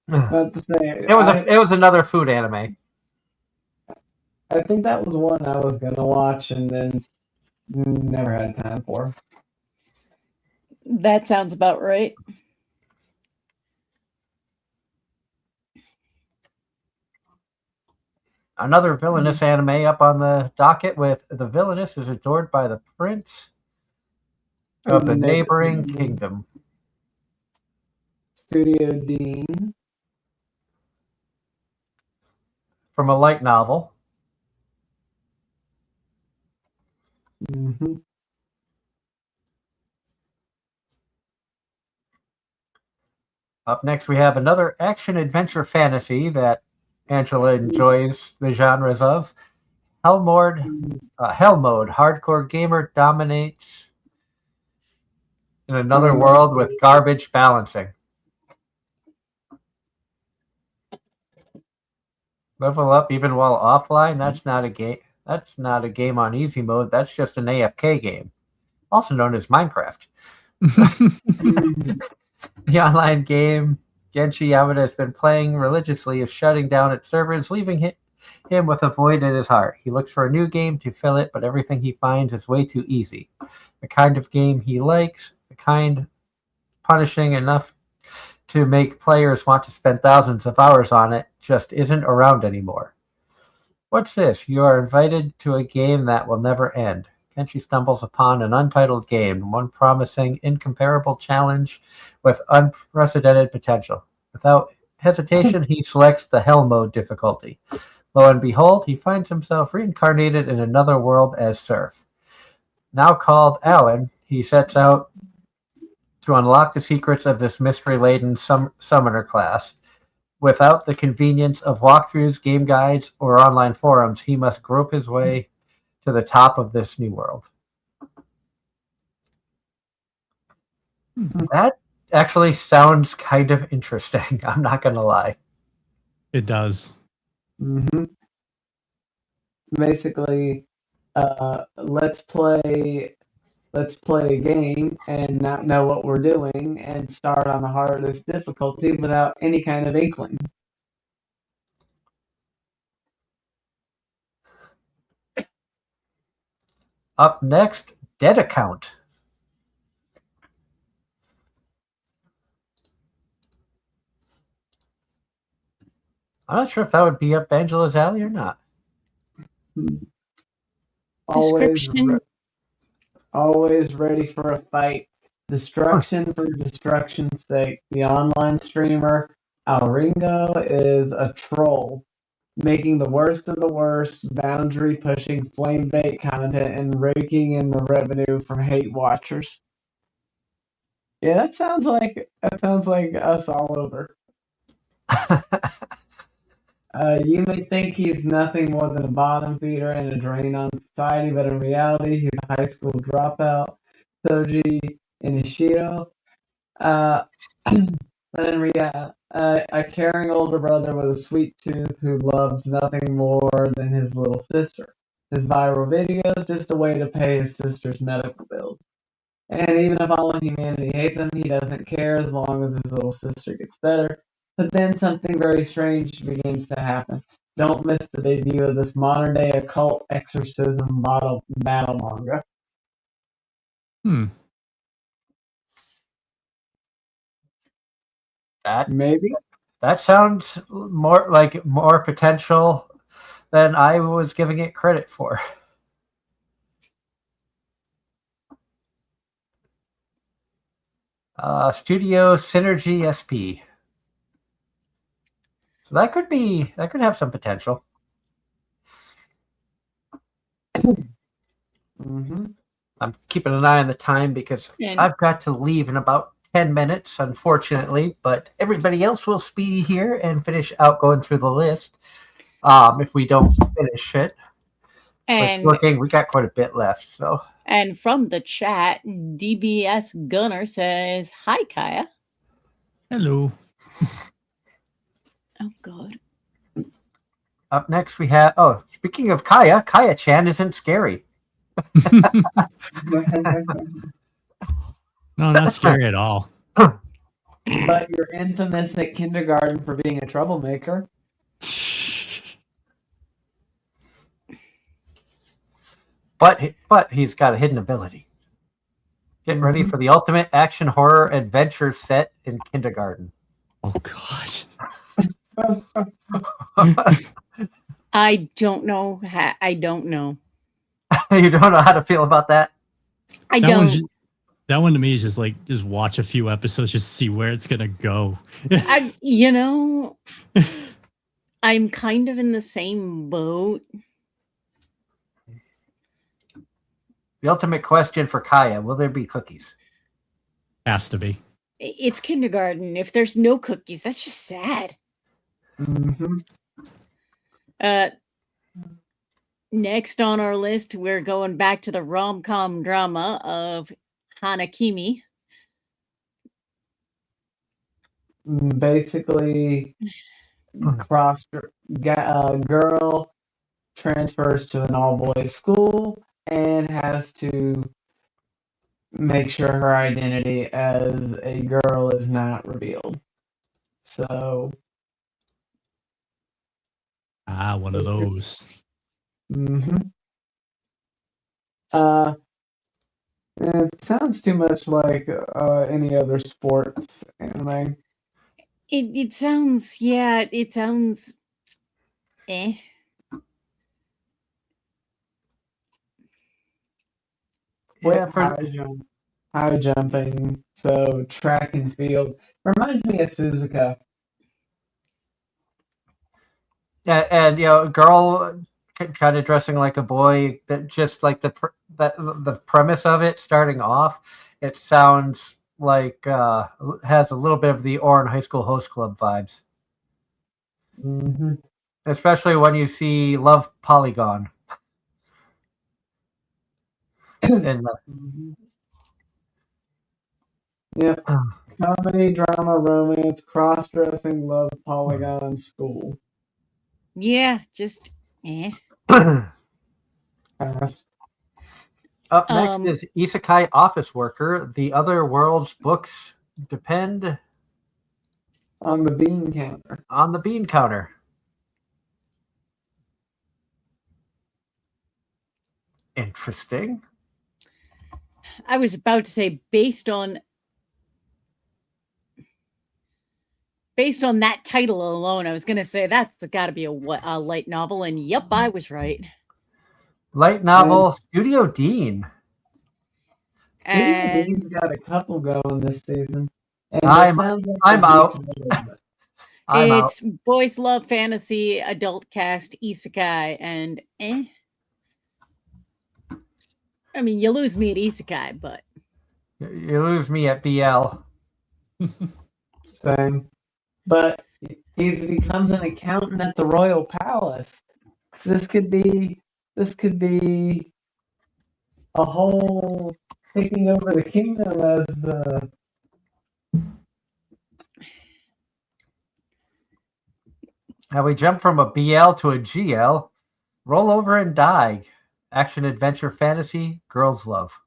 About to say, It was another food anime. I think that was one I was gonna watch and then never had time for. that sounds about right. Another villainous anime up on the docket with the villainess is adored by the prince of the neighboring kingdom. Studio Dean. From a light novel. Mm-hmm. Up next, we have another action-adventure fantasy that Angela enjoys the genres of. Hell Mode, hardcore gamer dominates in another world with garbage balancing. Level up even while offline? That's not a game. That's not a game on easy mode. That's just an AFK game, also known as Minecraft. The online game Genshi Yamada has been playing religiously is shutting down its servers, leaving him with a void in his heart. He looks for a new game to fill it, but everything he finds is way too easy. The kind of game he likes, the kind punishing enough to make players want to spend thousands of hours on it, just isn't around anymore. What's this? You are invited to a game that will never end. Kenshi stumbles upon an untitled game, one promising, incomparable challenge with unprecedented potential. Without hesitation, he selects the Hell Mode difficulty. Lo and behold, he finds himself reincarnated in another world as Surf. Now called Alan, he sets out to unlock the secrets of this mystery-laden summoner class. Without the convenience of walkthroughs, game guides, or online forums, he must grope his way to the top of this new world. That actually sounds kind of interesting. I'm not going to lie. It does. Mm-hmm. Basically, let's play a game and not know what we're doing and start on the hardest difficulty without any kind of inkling. Up next, Dead Account. I'm not sure if that would be up Angela's alley or not. Description. Always ready for a fight. Destruction for destruction's sake. The online streamer Alringo is a troll, making the worst of the worst, boundary-pushing flame bait content and raking in the revenue from hate watchers. Yeah, that sounds like us all over. You may think he's nothing more than a bottom feeder and a drain on society, but in reality, he's a high school dropout, Soji Inishiro. But in reality, a caring older brother with a sweet tooth who loves nothing more than his little sister. His viral videos just a way to pay his sister's medical bills. And even if all of humanity hates him, he doesn't care as long as his little sister gets better. But then something very strange begins to happen. Don't miss the debut of this modern-day occult exorcism battle manga. Maybe? That sounds more potential than I was giving it credit for. Studio Synergy SP. So that could have some potential. Mm-hmm. I'm keeping an eye on the time because I've got to leave in about 10 minutes, unfortunately, but everybody else will be here and finish out going through the list if we don't finish it. And looking, we got quite a bit left. So. And from the chat, DBS Gunner says, "Hi, Kaya." Hello. Oh, God. Up next, we have... Oh, speaking of Kaya, Kaya-chan isn't scary. No, not scary at all. But you're infamous at kindergarten for being a troublemaker. But he's got a hidden ability. Get ready for the ultimate action horror adventure set in kindergarten. Oh, God. I don't know. I don't know. You don't know how to feel about that? I don't. That one to me is just watch a few episodes, just see where it's going to go. I'm kind of in the same boat. The ultimate question for Kaya, will there be cookies? Has to be. It's kindergarten. If there's no cookies, that's just sad. Mm-hmm. Next on our list, we're going back to the rom-com drama of Hanakimi. Basically, girl transfers to an all-boys school and has to make sure her identity as a girl is not revealed. So, One of those. mhm. It sounds too much like any other sports anime. It sounds, yeah, it sounds eh. Yeah, With high jumping, so track and field. Reminds me of Suzuka. and a girl kind of dressing like a boy. That just like the premise of it starting off, it sounds like has a little bit of the Oran High School Host Club vibes, Mm-hmm. especially when you see Love Polygon. And Mm-hmm. Yep. Comedy, drama, romance, cross-dressing, love, polygon, school. Yeah, just eh. Pass. Up next is Isekai Office Worker. The other world's books depend On the bean counter. on the bean counter. Interesting. I was about to say based on that title alone, I was going to say that's got to be a light novel, and yep, I was right. Light novel, Studio Dean. And Dean's got a couple going this season. And I'm out. It's boys love fantasy, adult cast, isekai, and eh. I mean, you lose me at isekai, but you lose me at BL. Same. But he becomes an accountant at the Royal Palace. This could be a whole taking over the kingdom as the. Now we jump from a BL to a GL. Roll Over and Die. Action, adventure, fantasy, girls love.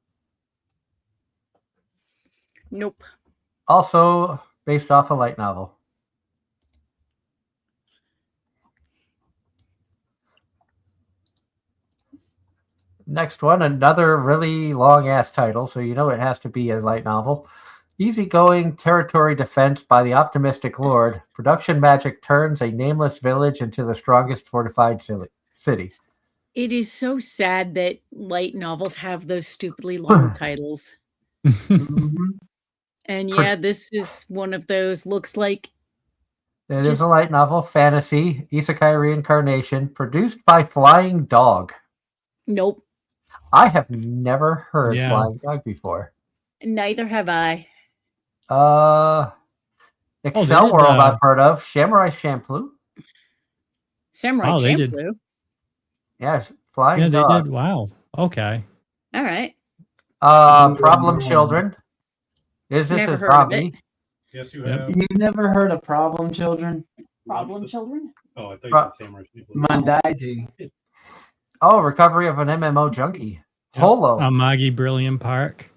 nope. Also based off a light novel. Next one, another really long-ass title, so you know it has to be a light novel. Easygoing territory defense by the optimistic lord. Production magic turns a nameless village into the strongest fortified city. It is so sad that light novels have those stupidly long titles. Mm-hmm. And yeah, this is one of those. Looks like it is a light novel, fantasy, isekai reincarnation, produced by Flying Dog. Nope. I have never heard Flying Dog before. Neither have I. Excel World I've heard of. Samurai Champloo. Samurai Champloo? Yeah, Flying Dog. They did. Wow. Okay. All right. Problem Children. Is this never a zombie? Yes, you have. You've never heard of Problem Children? Problem Children? Oh, I thought you said Samurai Champloo. Mandaiji. Oh, Recovery of an MMO Junkie. Yep. Holo. Amagi Brilliant Park.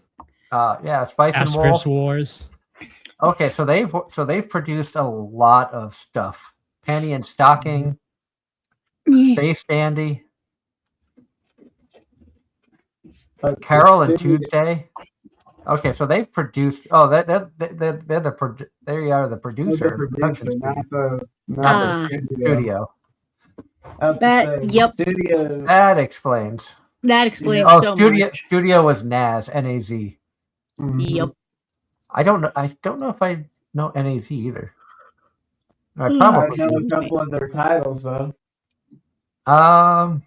Spice and Wolf. Wars. Okay, so they've produced a lot of stuff. Panty and Stocking, Space Dandy, Carol and Tuesday. Okay, so they've produced. Oh, they are the producer. Not the studio. Studio. That explains. That explains so much. Studio was NAZ, N-A-Z. Mm-hmm. Yep. I don't know if I know NAZ either. I know a couple of their titles though. I've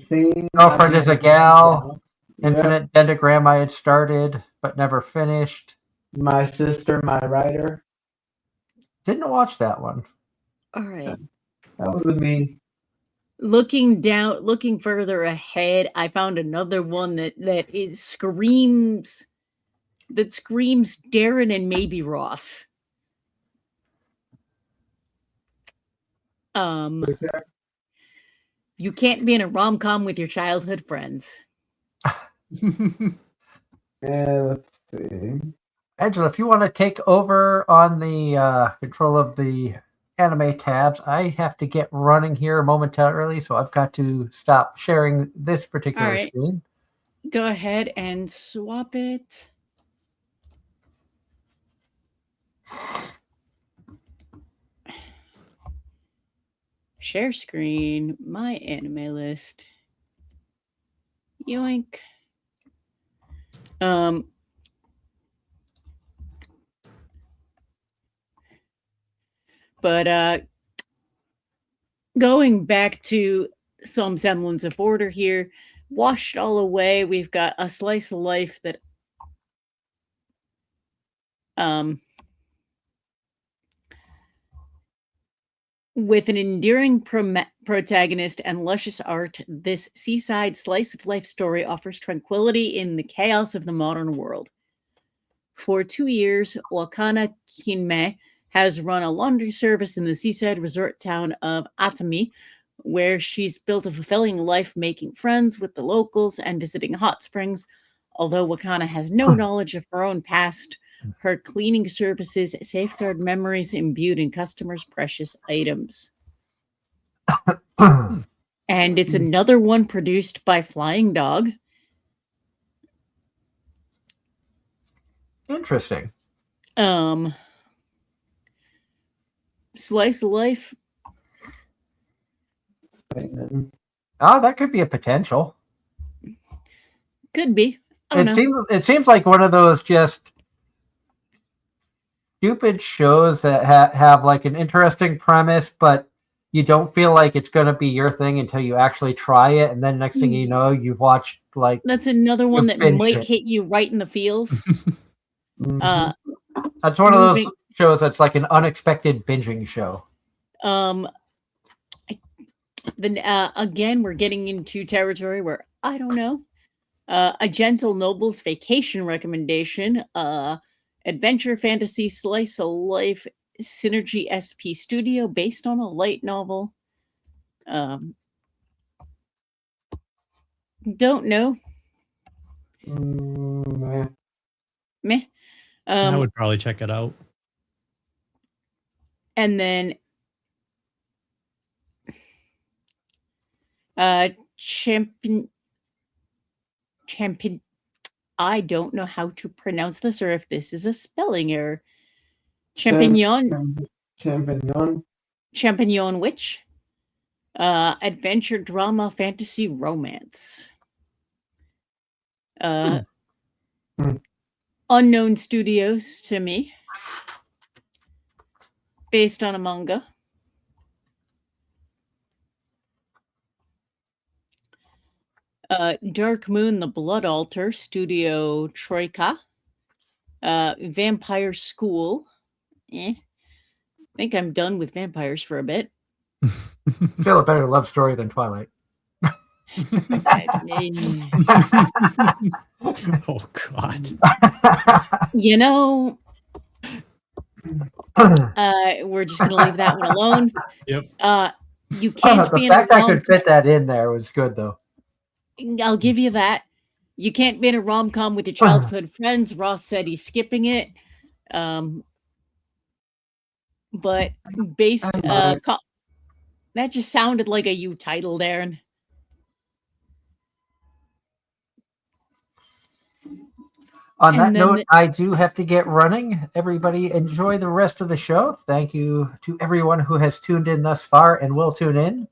seen Girlfriend is a Gal. Infinite Dentagram I had started but never finished. My Sister, My Writer. Didn't watch that one. All right. That was me. Looking further ahead, I found another one that screams Darren and maybe Ross. You can't be in a rom-com with your childhood friends. Yeah, let's see. Angela, if you want to take over on the control of the anime tabs, I have to get running here momentarily, so I've got to stop sharing this particular All right. screen. Go ahead and swap it. Share screen, my anime list. Yoink. But going back to some semblance of order here, washed all away, we've got a slice of life that with an endearing protagonist and luscious art, this seaside slice of life story offers tranquility in the chaos of the modern world. For 2 years, Wakana Kinme has run a laundry service in the seaside resort town of Atami, where she's built a fulfilling life making friends with the locals and visiting hot springs. Although Wakana has no knowledge of her own past, her cleaning services safeguard memories imbued in customers' precious items. And it's another one produced by Flying Dog. Interesting. Slice of life. Oh, that could be a potential. Could be. I don't know. It seems like one of those just stupid shows that have like an interesting premise, but you don't feel like it's going to be your thing until you actually try it, and then next thing you know, you've watched like that's another one that might it. hit you right in the feels. That's one of those shows that's like an unexpected binging show. Then again, we're getting into territory where I don't know. A Gentle Noble's Vacation recommendation. Adventure fantasy slice of life Synergy SP Studio based on a light novel. Don't know. Meh. I would probably check it out. And then champion. I don't know how to pronounce this or if this is a spelling error. Champignon Witch. Adventure drama fantasy romance. Unknown Studios to me. Based on a manga. Dark Moon, the Blood Altar, Studio Troika. Vampire School. I think I'm done with vampires for a bit. Still a better love story than Twilight. Oh, God. You know, we're just going to leave that one alone. Yep. You can't be in a fact I could fit that in there was good, though. I'll give you that. You can't be in a rom-com with your childhood friends. Ross said he's skipping it. But based... that just sounded like a you title, Darren. On that note, I do have to get running. Everybody enjoy the rest of the show. Thank you to everyone who has tuned in thus far and will tune in.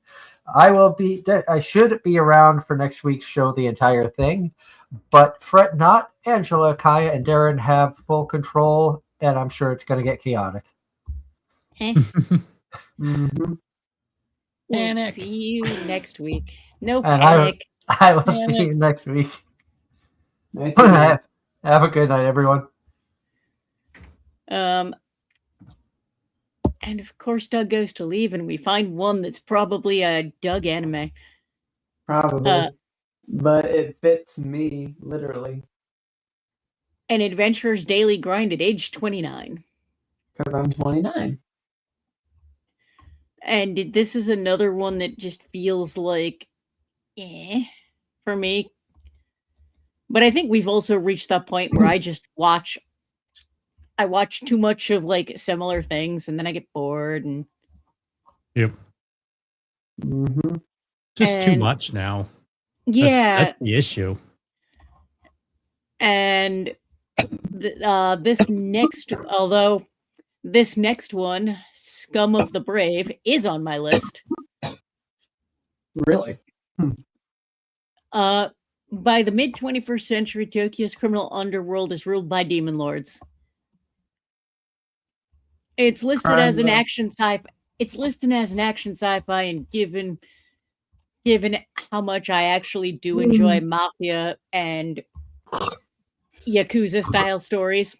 I should be around for next week's show, the entire thing. But fret not, Angela, Kaya, and Darren have full control, and I'm sure it's going to get chaotic. We'll see you next week. No panic. I will see you next week. Have a good night, everyone. And of course, Doug goes to leave, and we find one that's probably a Doug anime. Probably. But it fits me, literally. An adventurer's daily grind at age 29. Because I'm 29. And this is another one that just feels like for me. But I think we've also reached that point where I watch too much of like similar things and then I get bored and Yep. Mm-hmm. Just too And- much now. yeah. That's the issue. And this next one, Scum of the Brave, is on my list. Really? By the mid 21st century, Tokyo's criminal underworld is ruled by demon lords. It's listed as an action sci-fi. It's listed as an action sci-fi, and given how much I actually do enjoy mafia and Yakuza style stories,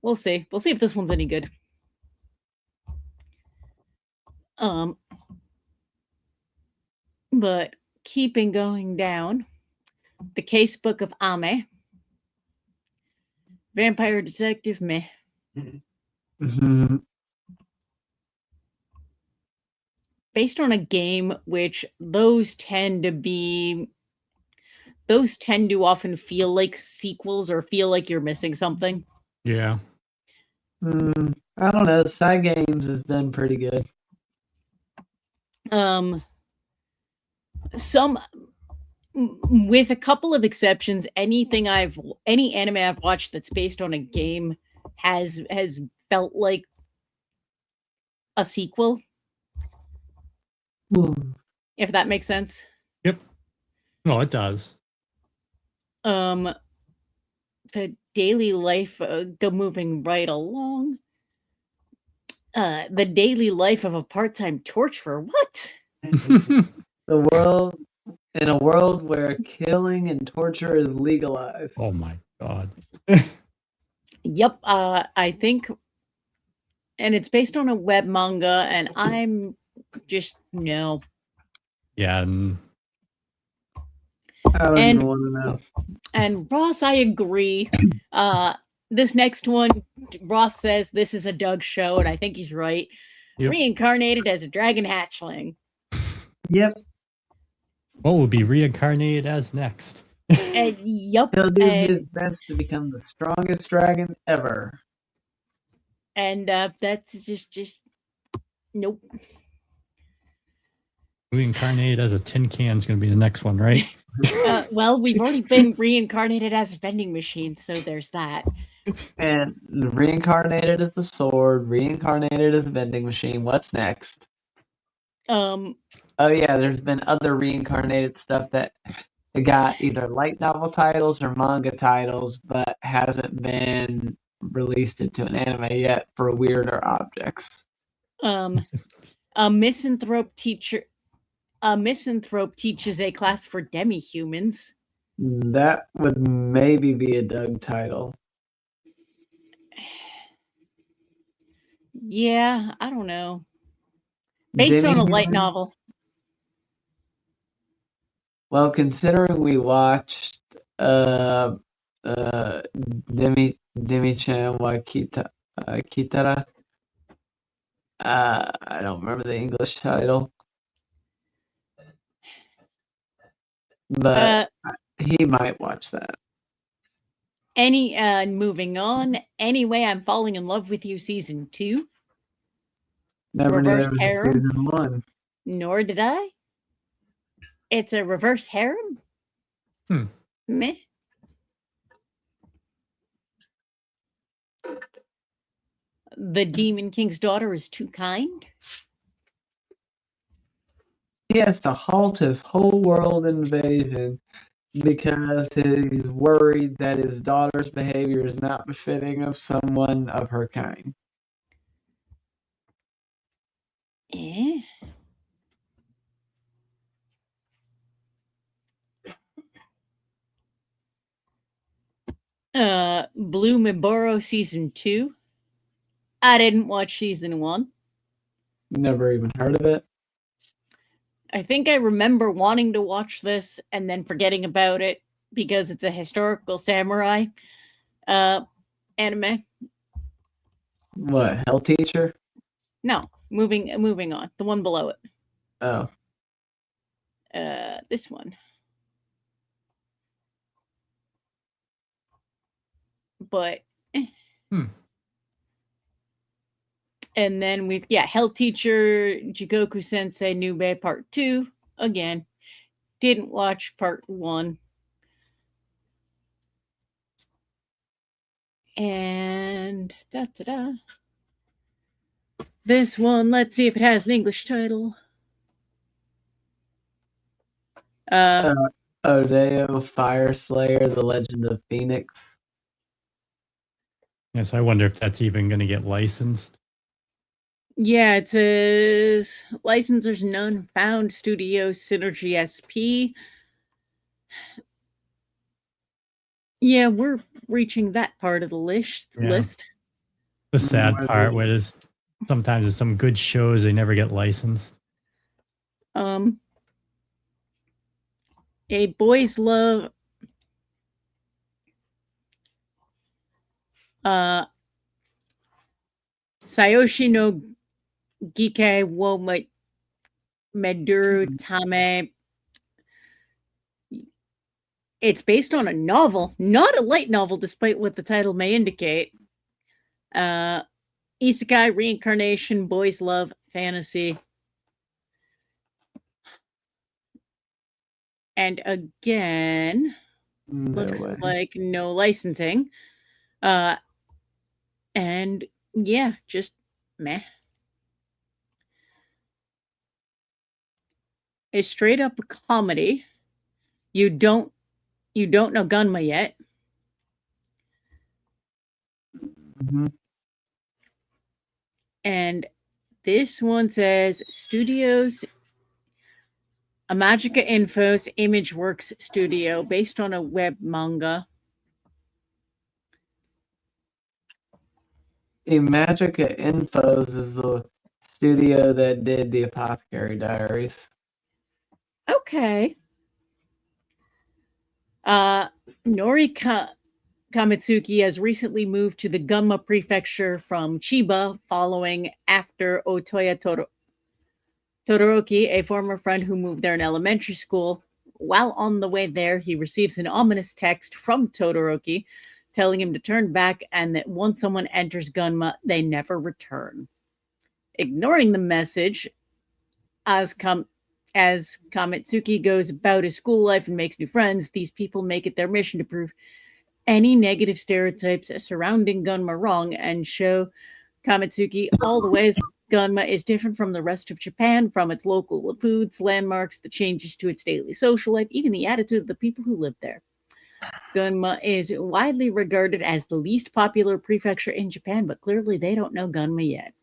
we'll see. We'll see if this one's any good. But keeping going down, the Casebook of Ame, Vampire Detective meh. Mm-hmm. Based on a game, which those tend to often feel like sequels or feel like you're missing something. Yeah. I don't know. Side Games has done pretty good. Some, with a couple of exceptions, any anime I've watched that's based on a game has felt like a sequel, if that makes sense. Yep. No, it does. The daily life, go moving right along. The daily life of a part-time torturer. What? In a world where killing and torture is legalized. Oh my god. Yep. I think, and it's based on a web manga, and I'm just no. Yeah. I don't even want to know. And Ross, I agree. This next one, Ross says this is a Doug show, and I think he's right. Yep. Reincarnated as a dragon hatchling. Yep. What will be reincarnated as next? And yep. He'll do his best to become the strongest dragon ever. And that's just nope. Reincarnated as a tin can is going to be the next one, right? Well, we've already been reincarnated as a vending machine, so there's that. And reincarnated as the sword, reincarnated as a vending machine. What's next? Oh yeah, there's been other reincarnated stuff that got either light novel titles or manga titles, but hasn't been released into an anime yet for weirder objects. A misanthrope teaches a class for demi-humans. That would maybe be a Doug title. Yeah, I don't know. Based on a light novel. Well, considering we watched Demi-chan wa Kitara, I don't remember the English title, but he might watch that. Moving on. Anyway, I'm Falling in Love with You Season 2. Never knew Reverse there was a harem? season 1. Nor did I. It's a reverse harem. Meh. The Demon King's daughter is too kind. He has to halt his whole world invasion because he's worried that his daughter's behavior is not befitting of someone of her kind. Blue Miboro Season 2. I didn't watch Season 1. Never even heard of it. I think I remember wanting to watch this and then forgetting about it because it's a historical samurai anime. What, Hell Teacher? No, moving on. The one below it. Oh. This one. But and then we've Health Teacher Jigoku Sensei Nube Part 2. Again, didn't watch Part 1. And this one, let's see if it has an English title. Odeo Fire Slayer, The Legend of Phoenix. Yes, I wonder if that's even going to get licensed. Yeah, it says licensors none found. Studio Synergy SP. Yeah, we're reaching that part of the list. The sad part where there's sometimes some good shows they never get licensed. A Boy's Love. Sayoshi no Gike wo Meduru Tame. It's based on a novel, not a light novel, despite what the title may indicate. Isekai, reincarnation, boys love, fantasy. And again, looks like no licensing. And yeah, just meh. A straight up comedy. You don't know Gunma yet. Mm-hmm. And this one says Studios Magica Infos Imageworks Studio, based on a web manga. Magica Infos is the studio that did the Apothecary Diaries. Okay. Nori Kamitsuki has recently moved to the Gunma Prefecture from Chiba following after Otoya Todoroki, a former friend who moved there in elementary school. While on the way there, he receives an ominous text from Todoroki telling him to turn back and that once someone enters Gunma, they never return. Ignoring the message, as Kamitsuki goes about his school life and makes new friends, these people make it their mission to prove any negative stereotypes surrounding Gunma wrong and show Kamitsuki all the ways Gunma is different from the rest of Japan, from its local foods, landmarks, the changes to its daily social life, even the attitude of the people who live there. Gunma is widely regarded as the least popular prefecture in Japan, but clearly they don't know Gunma yet.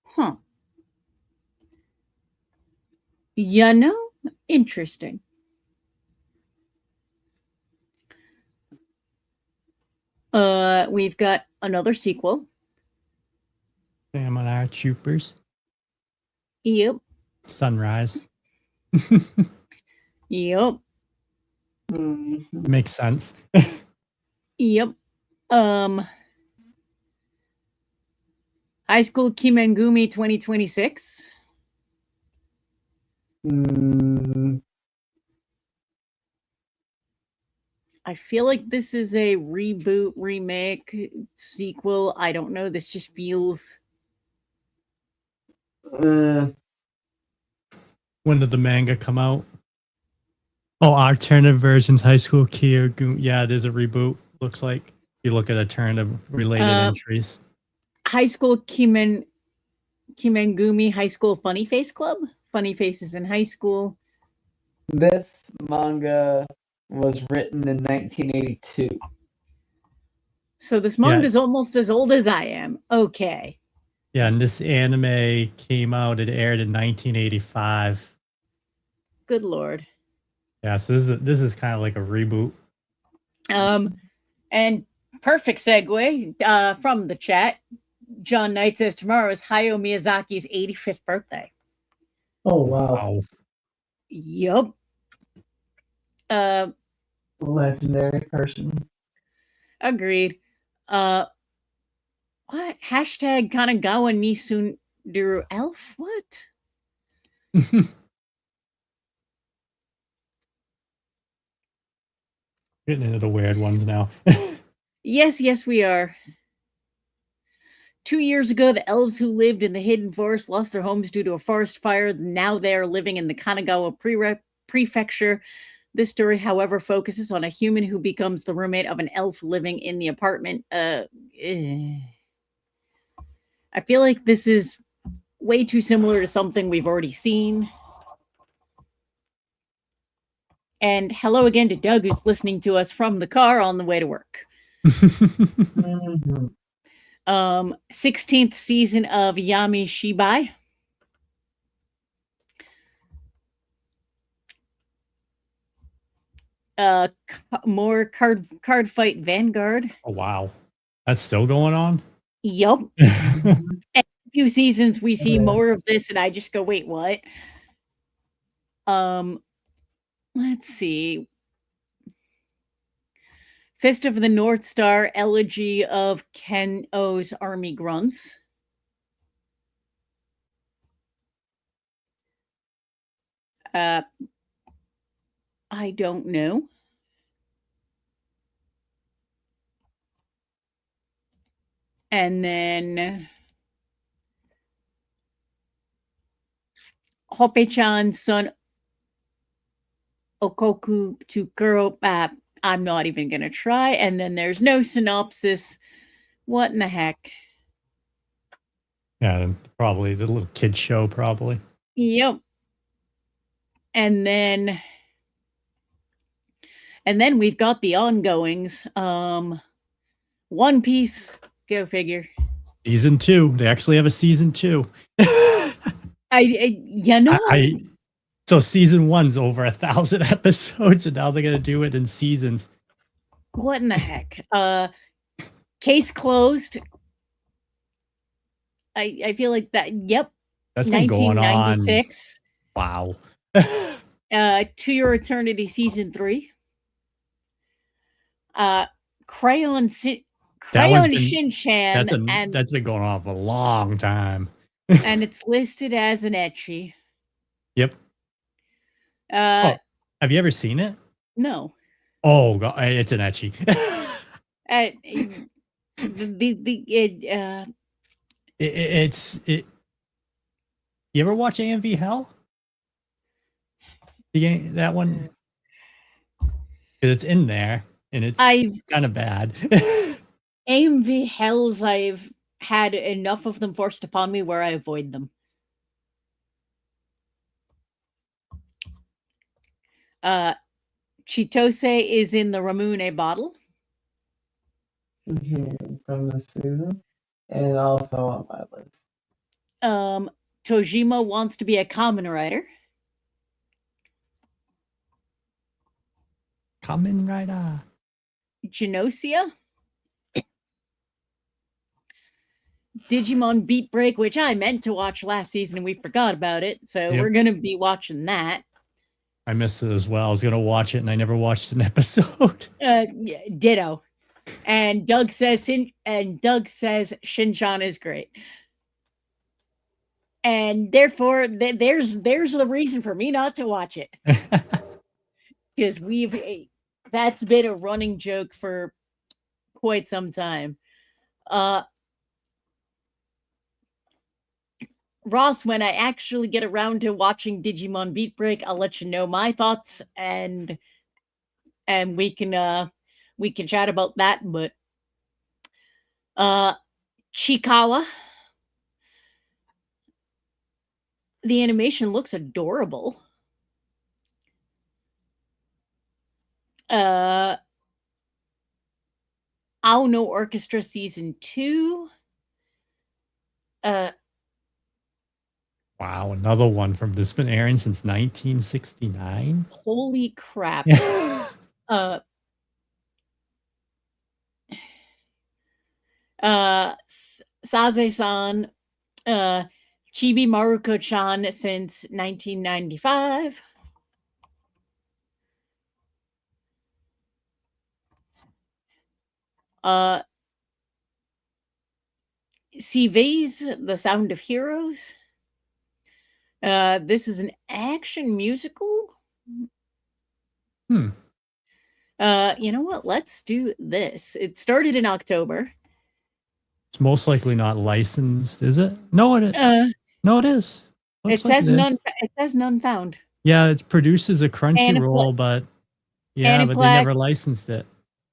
Huh. You know? Interesting. We've got another sequel. Samurai Troopers. Yep. Sunrise. Yep. Makes sense. Yep. High School Kimengumi 2026. I feel like this is a reboot, remake, sequel. I don't know. This just feels... When did the manga come out? Oh, alternative versions, High School Kimengumi. Yeah, it is a reboot. Looks like you look at alternative related entries. High School Kimengumi High School Funny Face Club. Funny Faces in High School. This manga was written in 1982. So this manga is almost as old as I am. Okay. Yeah, and this anime came out, it aired in 1985. Good Lord. Yeah, so this is kind of like a reboot. And perfect segue from the chat. John Knight says tomorrow is Hayao Miyazaki's 85th birthday. Oh, wow. Yup. Legendary person. Agreed. What? Hashtag Kanagawa Nisunduru Elf? What? Getting into the weird ones now. Yes, we are. 2 years ago, the elves who lived in the hidden forest lost their homes due to a forest fire. Now they are living in the Kanagawa prefecture. This story, however, focuses on a human who becomes the roommate of an elf living in the apartment. I feel like this is way too similar to something we've already seen. And hello again to Doug, who's listening to us from the car on the way to work. 16th season of Yami Shibai. More card fight Vanguard. Oh wow, that's still going on. Yup. A few seasons we see more of this, and I just go, wait, what? Let's see. Fist of the North Star, Elegy of Ken O's Army Grunts. I don't know. And then Hope-chan's son Okoku to Kuro. I'm not even going to try. And then there's no synopsis. What in the heck? Yeah, probably the little kid show, probably. Yep. And then we've got the ongoings. One Piece, go figure. Season 2. They actually have a season 2. So season 1's over 1,000 episodes, and now they're gonna do it in seasons. What in the heck? Case closed. I feel like that. Yep. That's been going on. 1996. Wow. To Your Eternity season 3. Crayon Shin-chan. That's been going on for a long time. And it's listed as an ecchi. Yep. Have you ever seen it? No. Oh God, it's an ecchi. You ever watch AMV Hell? That one? It's in there, and it's kind of bad. AMV Hells, I've had enough of them forced upon me where I avoid them. Chitose is in the Ramune bottle. From the season. And also on my list. Tojima wants to be a Kamen Rider. Kamen Rider. Genosia. Digimon Beat Break, which I meant to watch last season and we forgot about it. So we're going to be watching that. I missed it as well. I was going to watch it and I never watched an episode. Ditto. And Doug says Shin-chan is great. And therefore, there's the reason for me not to watch it. Because that's been a running joke for quite some time. Ross, when I actually get around to watching Digimon Beat Break, I'll let you know my thoughts and we can chat about that. But Chikawa, the animation looks adorable. Ao no Orchestra season 2. Wow, another one from this been airing since 1969. Holy crap. Saze-san, Chibi Maruko-chan since 1995. CV's The Sound of Heroes. This is an action musical. Hmm. You know what? Let's do this. It started in October. It's most likely not licensed, is it? No, it is. No, it is. Looks It like says it is. none. It says none found. Yeah, it produces a Crunchyroll, but yeah, but they Aniplex. never licensed it.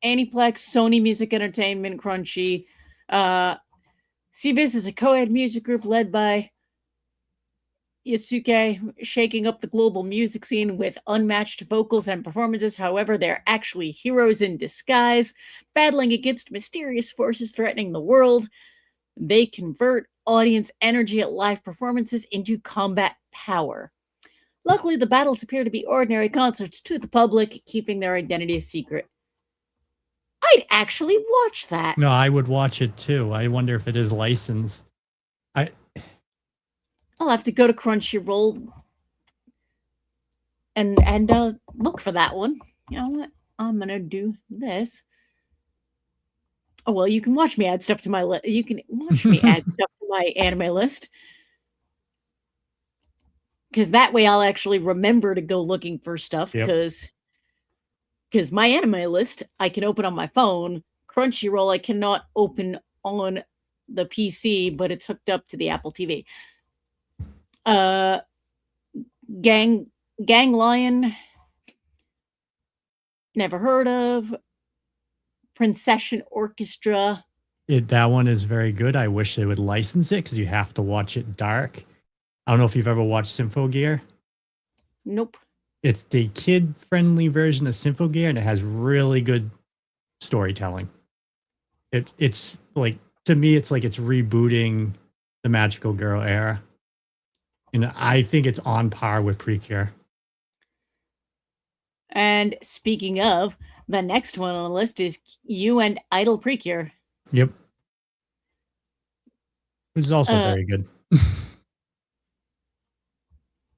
Aniplex, Sony Music Entertainment, Crunchy. CBIS is a co-ed music group led by Yasuke, shaking up the global music scene with unmatched vocals and performances. However, they're actually heroes in disguise, battling against mysterious forces threatening the world. They convert audience energy at live performances into combat power. Luckily, the battles appear to be ordinary concerts to the public, keeping their identity a secret. I'd actually watch that. No, I would watch it too. I wonder if it is licensed. I'll have to go to Crunchyroll and look for that one. You know what? I'm gonna do this. Oh well, you can watch me add stuff to my list. You can watch me add stuff to my anime list, because that way I'll actually remember to go looking for stuff. Because my anime list I can open on my phone. Crunchyroll I cannot open on the PC, but it's hooked up to the Apple TV. Gang Lion, never heard of. Princession Orchestra. That one is very good. I wish they would license it because you have to watch it dark. I don't know if you've ever watched Symphogear. Nope. It's the kid-friendly version of Symphogear, and it has really good storytelling. It's like, to me, it's like it's rebooting the Magical Girl era. And I think it's on par with Precure. And speaking of, the next one on the list is You and Idol Precure. Yep. Which is also very good.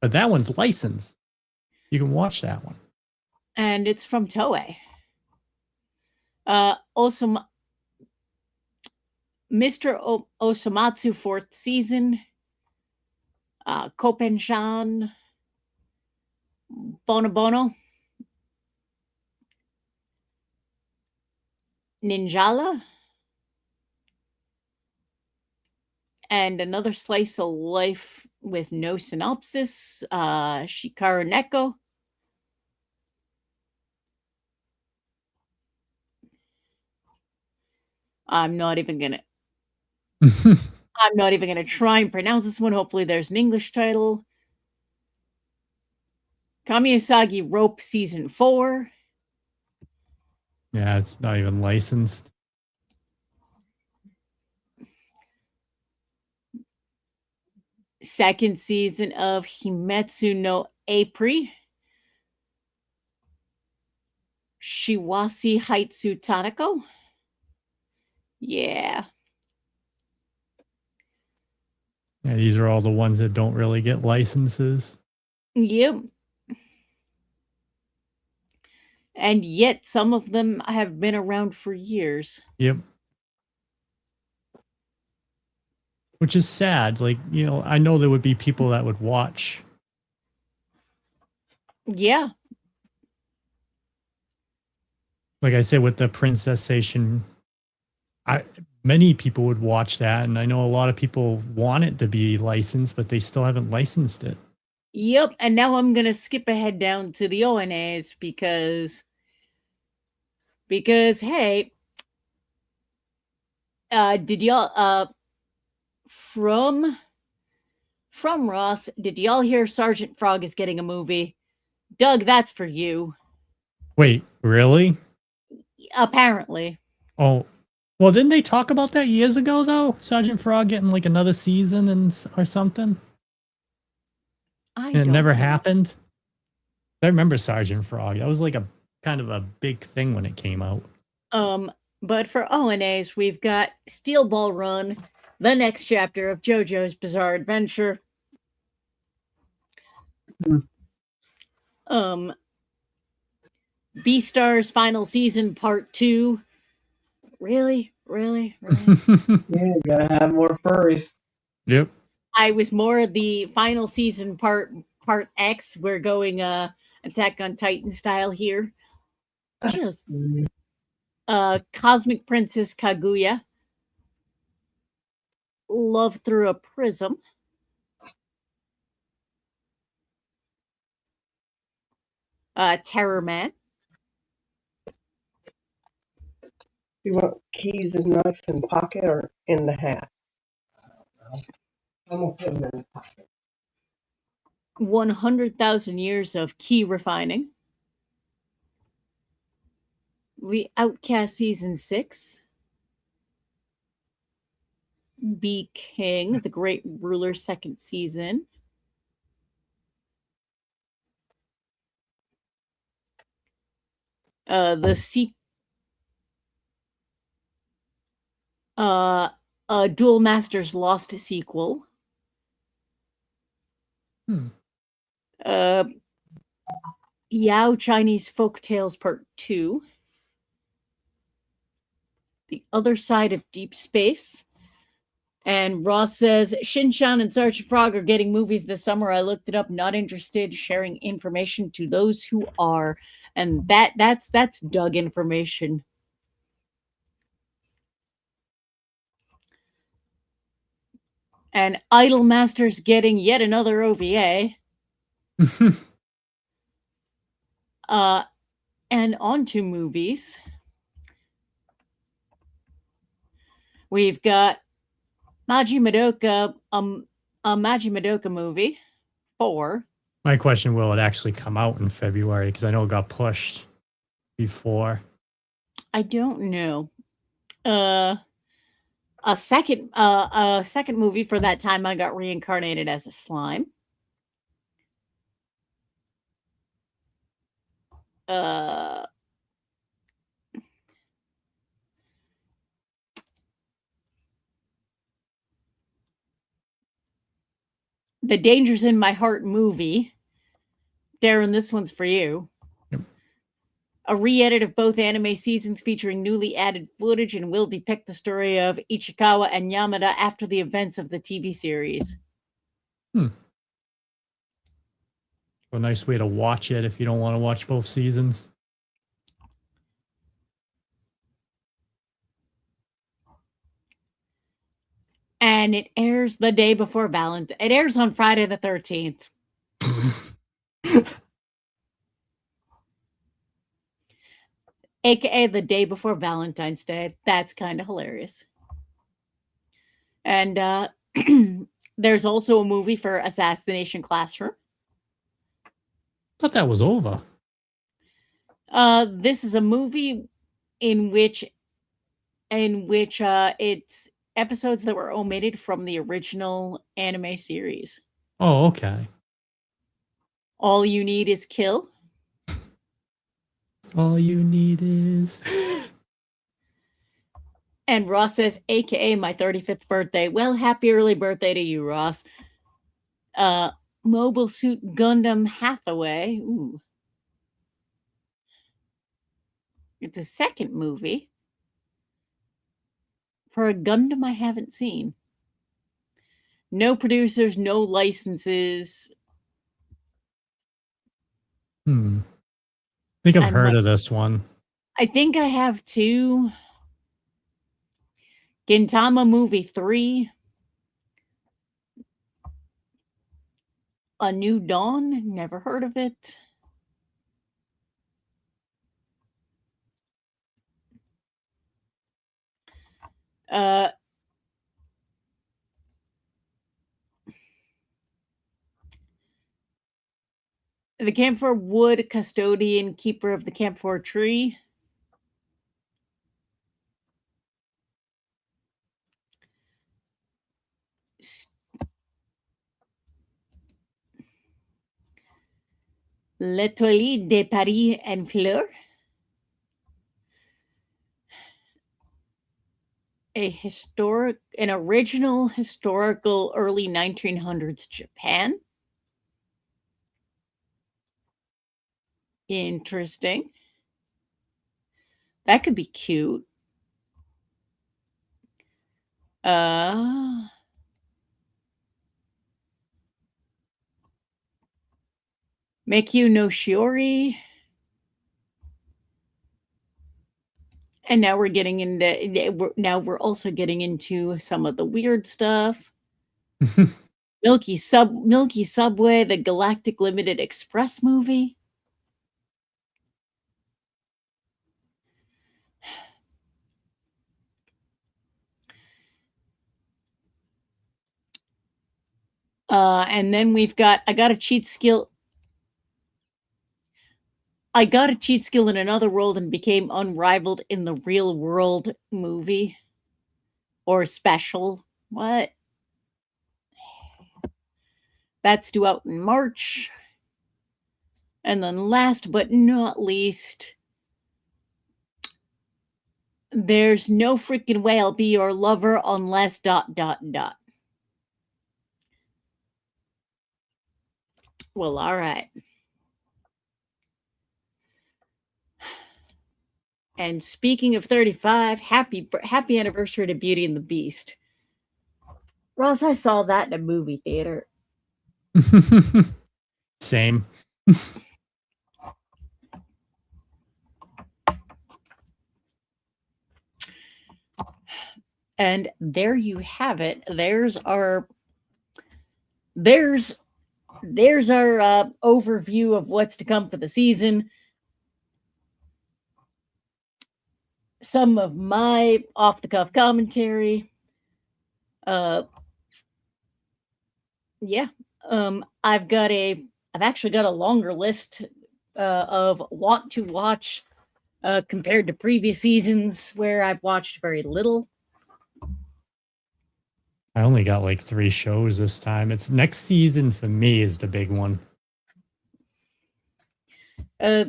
But that one's licensed. You can watch that one. And it's from Toei. Also, Mr. Osamatsu 4th season. Koppen-shan. Bono Bono. Ninjala. And Another Slice of Life with no synopsis. Shikaru Neko. I'm not even gonna try and pronounce this one. Hopefully there's an English title. Kamiusagi Rope Season 4. Yeah, it's not even licensed. Second season of Himetsu no April. Shiwasi Haitsu Tanako. Yeah. Yeah, these are all the ones that don't really get licenses. Yep. And yet some of them have been around for years. Yep. Which is sad. Like, you know, I know there would be people that would watch. Yeah. Like I said, with the Princess Station, many people would watch that, and I know a lot of people want it to be licensed, but they still haven't licensed it. Yep, and now I'm gonna skip ahead down to the ONAs because hey, did y'all from Ross, did y'all hear Sergeant Frog is getting a movie? Doug, that's for you. Wait, really? Apparently. Oh, well, didn't they talk about that years ago, though? Sergeant Frog getting like another season or something? And it never happened? I remember Sergeant Frog. That was like a kind of a big thing when it came out. But for ONAs, we've got Steel Ball Run, the next chapter of JoJo's Bizarre Adventure. Beastars Final Season Part 2. Really? Really? Really? Yeah, gotta have more furries. Yep. I was more the final season part X. We're going Attack on Titan style here. Just Cosmic Princess Kaguya. Love Through a Prism. Terror Man. You want keys and knife in the pocket or in the hat? I'm gonna put them in the pocket. 100,000 Years of Key Refining. The Outcast Season 6. Be King, The Great Ruler second season. The Duel Masters Lost sequel. Yao Chinese Folk Tales Part 2. The Other Side of Deep Space. And Ross says, Shinchan and Sergeant Frog are getting movies this summer. I looked it up, not interested, sharing information to those who are. And that's Doug information. And Idol Masters getting yet another OVA. And on to movies. We've got Maji Madoka, a Maji Madoka movie, 4. My question, will it actually come out in February? Because I know it got pushed before. I don't know. A second movie for that time I got reincarnated as a slime. The Dangers in My Heart movie. Darren, this one's for you. Yep. A re-edit of both anime seasons featuring newly added footage and will depict the story of Ichikawa and Yamada after the events of the TV series. A nice way to watch it if you don't want to watch both seasons. And it airs the day before Valentine. It airs on Friday the 13th. AKA the day before Valentine's Day. That's kind of hilarious. And there's also a movie for Assassination Classroom. Thought that was over. This is a movie in which it's episodes that were omitted from the original anime series. Oh, okay. All You Need Is Kill. All you need is... And Ross says, AKA my 35th birthday. Well, happy early birthday to you, Ross. Mobile Suit Gundam Hathaway. Ooh. It's a second movie for a Gundam I haven't seen. No producers, no licenses. I think I've heard of this one. I think I have too. Gintama Movie 3. A New Dawn. Never heard of it. The Camphor Wood Custodian, Keeper of the Camphor Tree. L'Etoile de Paris en Fleurs. An original historical early 1900s Japan. Interesting. That could be cute. Uh, Meikyu no Shiori. And now we're getting into we're also getting into some of the weird stuff. Milky Subway, the Galactic Limited Express movie. And then we've got I got a cheat skill in another world and became unrivaled in the real world movie or special. What? That's due out in March. And then last but not least, there's no freaking way I'll be your lover unless ... Well, all right. And speaking of 35, happy anniversary to Beauty and the Beast. Ross, I saw that in a movie theater. Same. And there you have it. There's our overview of what's to come for the season. Some of my off-the-cuff commentary. Yeah. I've actually got a longer list of want to watch compared to previous seasons where I've watched very little. I only got like 3 shows this time. It's next season for me is the big one. Yeah,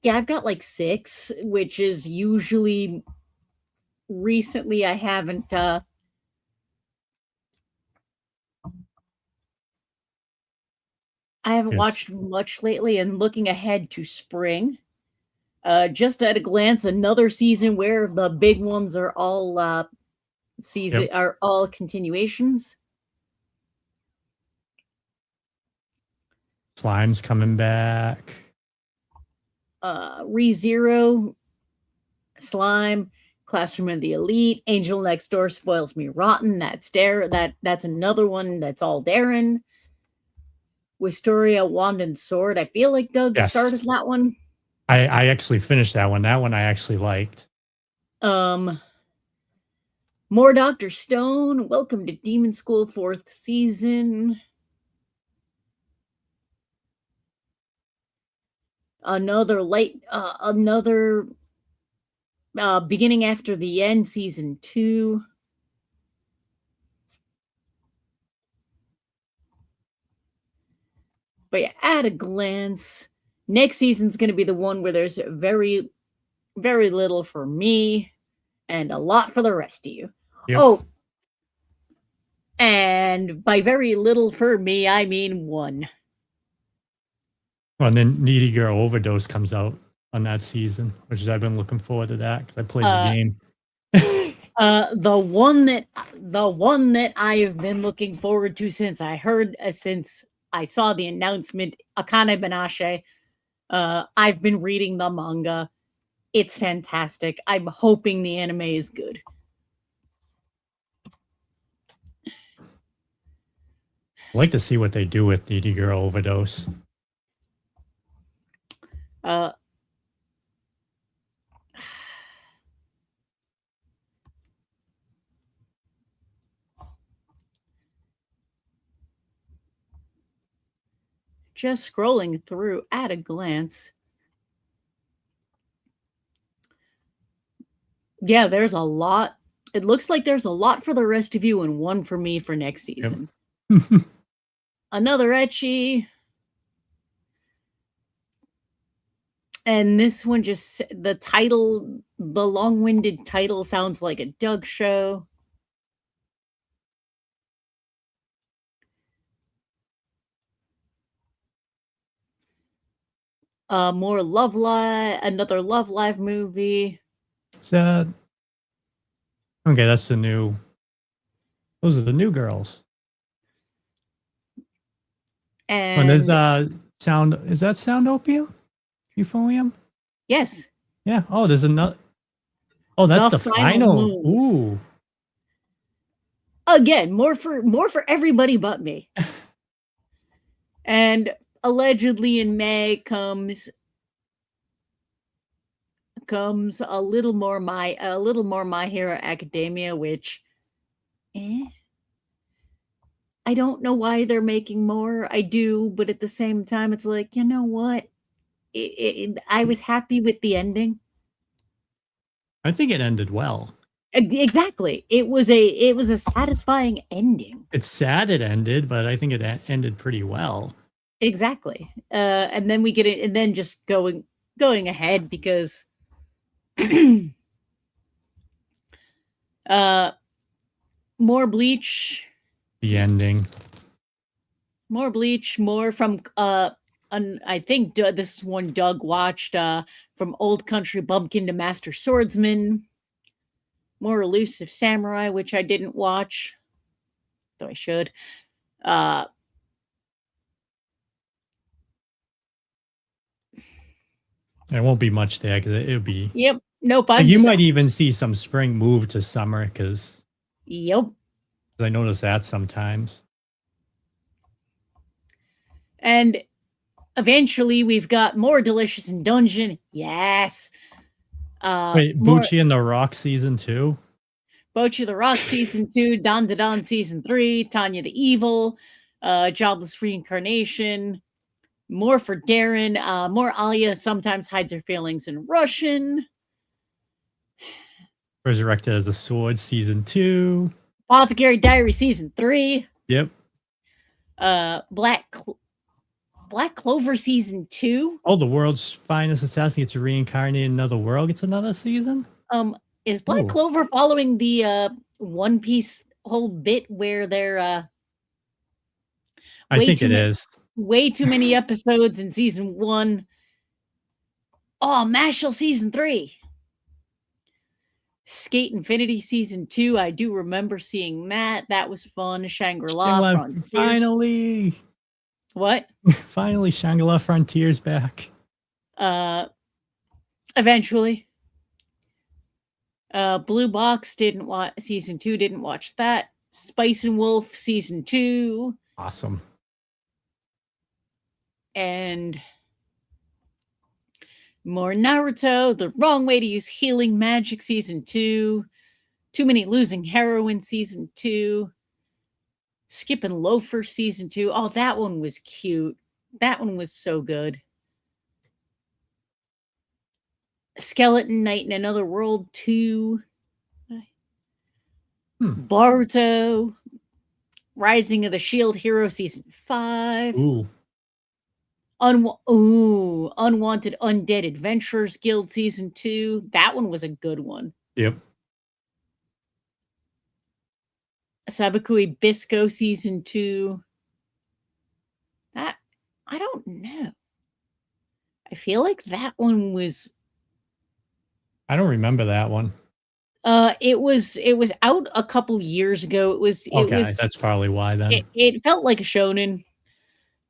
I've got like 6, which is usually recently I haven't Yes. watched much lately, and looking ahead to spring. Just at a glance, another season where the big ones are all are all continuations. Slime's coming back. ReZero, Slime, Classroom of the Elite, Angel Next Door Spoils Me Rotten. That's that's another one that's all Darren. Wisteria, Wand and Sword. I feel like Doug started that one. I actually finished that one. That one I actually liked. More Dr. Stone. Welcome to Demon School 4th season. Another Beginning After the End season 2. But yeah, at a glance, next season's going to be the one where there's very, very little for me and a lot for the rest of you. Yep. Oh, and by very little for me, I mean 1. Well, and then Needy Girl Overdose comes out on that season, which is I've been looking forward to that because I played the game. The one that I have been looking forward to since I saw the announcement, Akane Banashi. I've been reading the manga. It's fantastic. I'm hoping the anime is good. I'd like to see what they do with Needy Girl Overdose. Just scrolling through at a glance. Yeah, there's a lot. It looks like there's a lot for the rest of you and 1 for me for next season. Yep. Another ecchi. And this one just, the long-winded title sounds like a Doug show. More Love Live, another Love Live movie. Is that okay? That's the new Those are the new girls. And there's sound. Is that Sound Opium? Euphonium? yes, Yeah. Oh, there's another. Oh, that's The the Final final. Moon. Ooh. again, more for everybody but me. And allegedly in May comes a little more My Hero Academia, which I don't know why they're making more. I do, but at the same time, it's like, you know what? I was happy with the ending. I think it ended well. Exactly. It was a satisfying ending. It's sad it ended, but I think it ended pretty well. Exactly. And then we get it, and then just going ahead because more Bleach, The ending. more from I think this one Doug watched from Old Country Bumpkin to Master Swordsman. More Elusive Samurai, which I didn't watch, though I should. There won't be much there because it'll be. Yep. Nope. You might even see some spring move to summer because. Yep. I notice that sometimes. And eventually we've got more Delicious in Dungeon. Yes. Wait, Bucci and the Rock season 2? Bochi the Rock season 2, Don Da Don season 3, Tanya the Evil, Jobless Reincarnation, more for Darren, more Alia sometimes hides her feelings in Russian. Resurrected as a Sword season 2. Apothecary Diary season 3. Yep. Black Clover season 2. Oh, the world's finest assassin gets reincarnated in another world. Gets another season. Is Black Clover following the One Piece whole bit where they're I think it is. Way too many episodes in season 1. Oh, Mashal season 3. Skate Infinity season 2. I do remember seeing that. That was fun. Shangri-La Frontier. Finally. What? Finally, Shangri-La Frontier's back. Eventually. Blue Box didn't watch season 2. Didn't watch that. Spice and Wolf season 2. Awesome. And more Naruto, The Wrong Way to Use Healing Magic season 2. Too Many Losing Heroin season 2. Skip and Loafer season 2. Oh, that one was cute. That one was so good. Skeleton Knight in Another World 2. Boruto. Rising of the Shield Hero season 5. Ooh. Unwanted Undead Adventurers Guild season 2. That one was a good one. Yep. Sabakui Bisco season 2. That I don't know. I feel like that one was. I don't remember that one. It was out a couple years ago. It was That's probably why then. It felt like a shonen,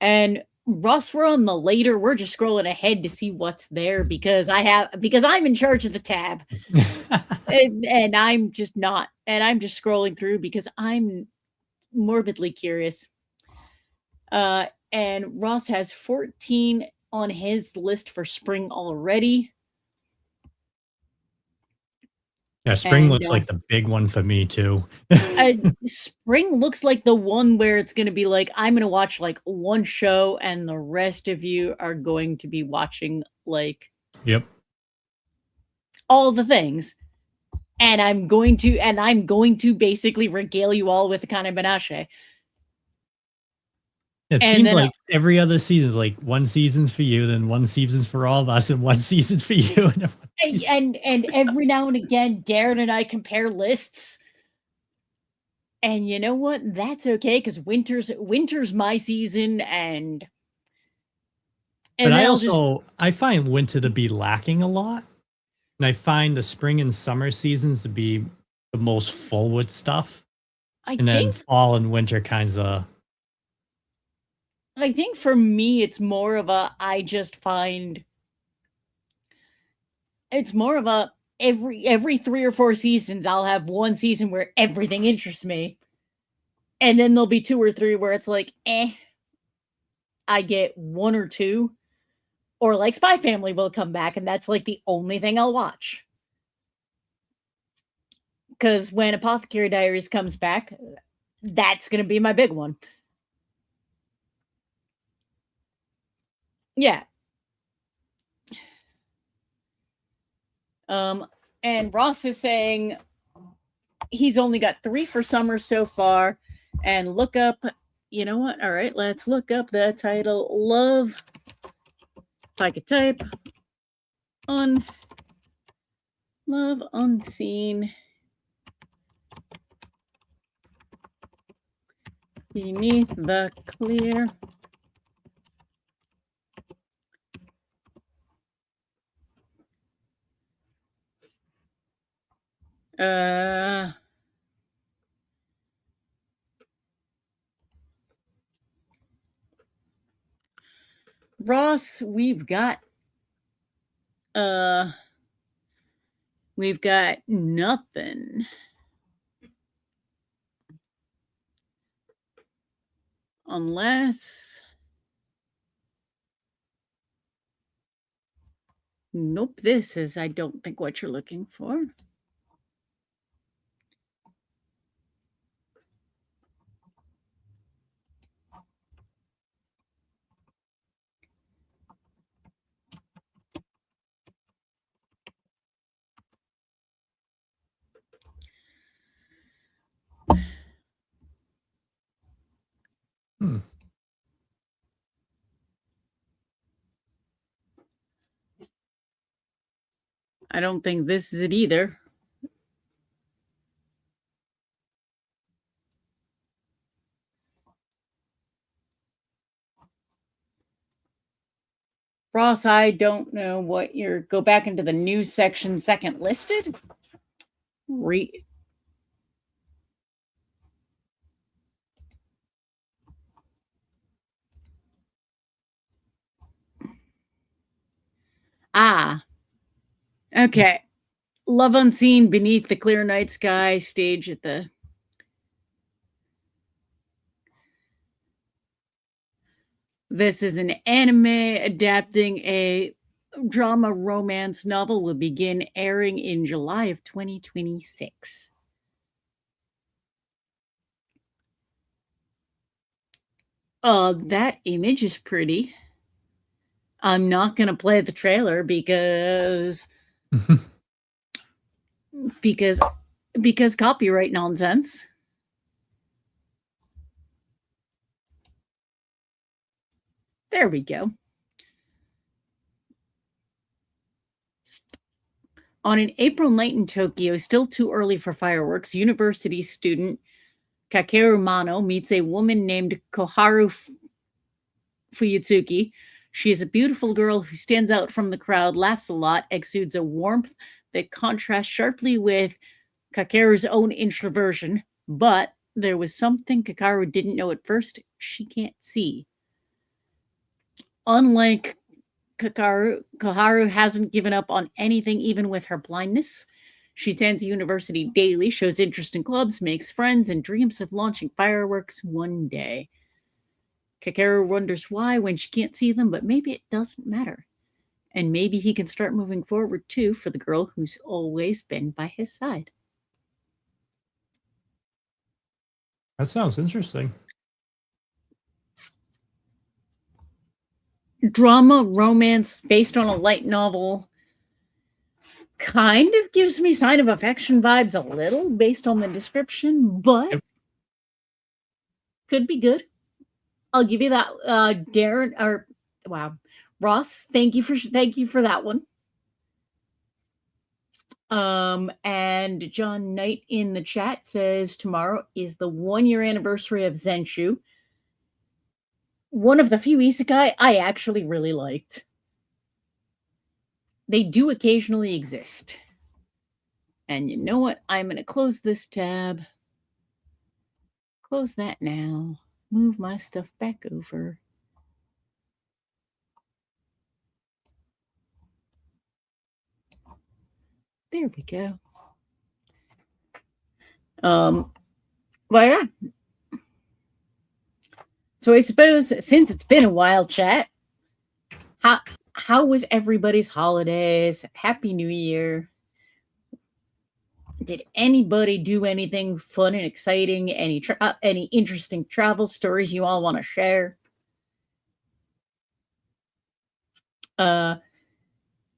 and Russ, we're on the later. We're just scrolling ahead to see what's there because I'm in charge of the tab, and I'm just not, and I'm just scrolling through because I'm morbidly curious. And Ross has 14 on his list for spring already. Yeah, spring looks like the big one for me too. Spring looks like the one where it's going to be like, I'm going to watch like one show and the rest of you are going to be watching like all the things. And I'm going to basically regale you all with Akane Banashi. It seems like every other season is like one season's for you, then one season's for all of us, and one season's for you. And every now and again, Darren and I compare lists. And you know what? That's okay because winter's my season, and but I find winter to be lacking a lot, and I find the spring and summer seasons to be the most full with stuff. And then fall and winter kinds of. I think for me, it's more of a, I just find it's more of a every 3 or 4 seasons, I'll have one season where everything interests me. And then there'll be 2 or 3 where it's like, I get 1 or 2. Or like Spy Family will come back, and that's like the only thing I'll watch. Because when Apothecary Diaries comes back, that's going to be my big one. Yeah. And Ross is saying he's only got 3 for summer so far. And look up, you know what? All right, let's look up the title. Love, if I could type, Love Unseen Beneath the Clear Ross, we've got nothing. Unless, nope, this is, I don't think, what you're looking for. I don't think this is it either. Ross, I don't know what you're, go back into the news section, second listed. Okay. Love Unseen Beneath the Clear Night Sky stage at the This is an anime adapting a drama romance novel, will begin airing in July of 2026. That image is pretty. I'm not going to play the trailer because copyright nonsense. There we go. On an April night in Tokyo, still too early for fireworks, university student Kakeru Mano meets a woman named Koharu Fuyutsuki. She is a beautiful girl who stands out from the crowd, laughs a lot, exudes a warmth that contrasts sharply with Kakeru's own introversion. But there was something Kakeru didn't know at first. She can't see. Unlike Koharu hasn't given up on anything, even with her blindness. She attends university daily, shows interest in clubs, makes friends, and dreams of launching fireworks one day. Kakeru wonders why when she can't see them, but maybe it doesn't matter. And maybe he can start moving forward too for the girl who's always been by his side. That sounds interesting. Drama, romance, based on a light novel. Kind of gives me Sign of Affection vibes a little based on the description, but could be good. I'll give you that. Darren, or wow, Ross, thank you for that one. And John Knight in the chat says tomorrow is the 1-year anniversary of Zenshu. One of the few isekai I actually really liked. They do occasionally exist. And you know what? I'm going to close this tab. Close that now. Move my stuff back over. There we go. But yeah. So I suppose since it's been a while, chat, how was everybody's holidays? Happy New Year. Did anybody do anything fun and exciting? Any interesting travel stories you all want to share?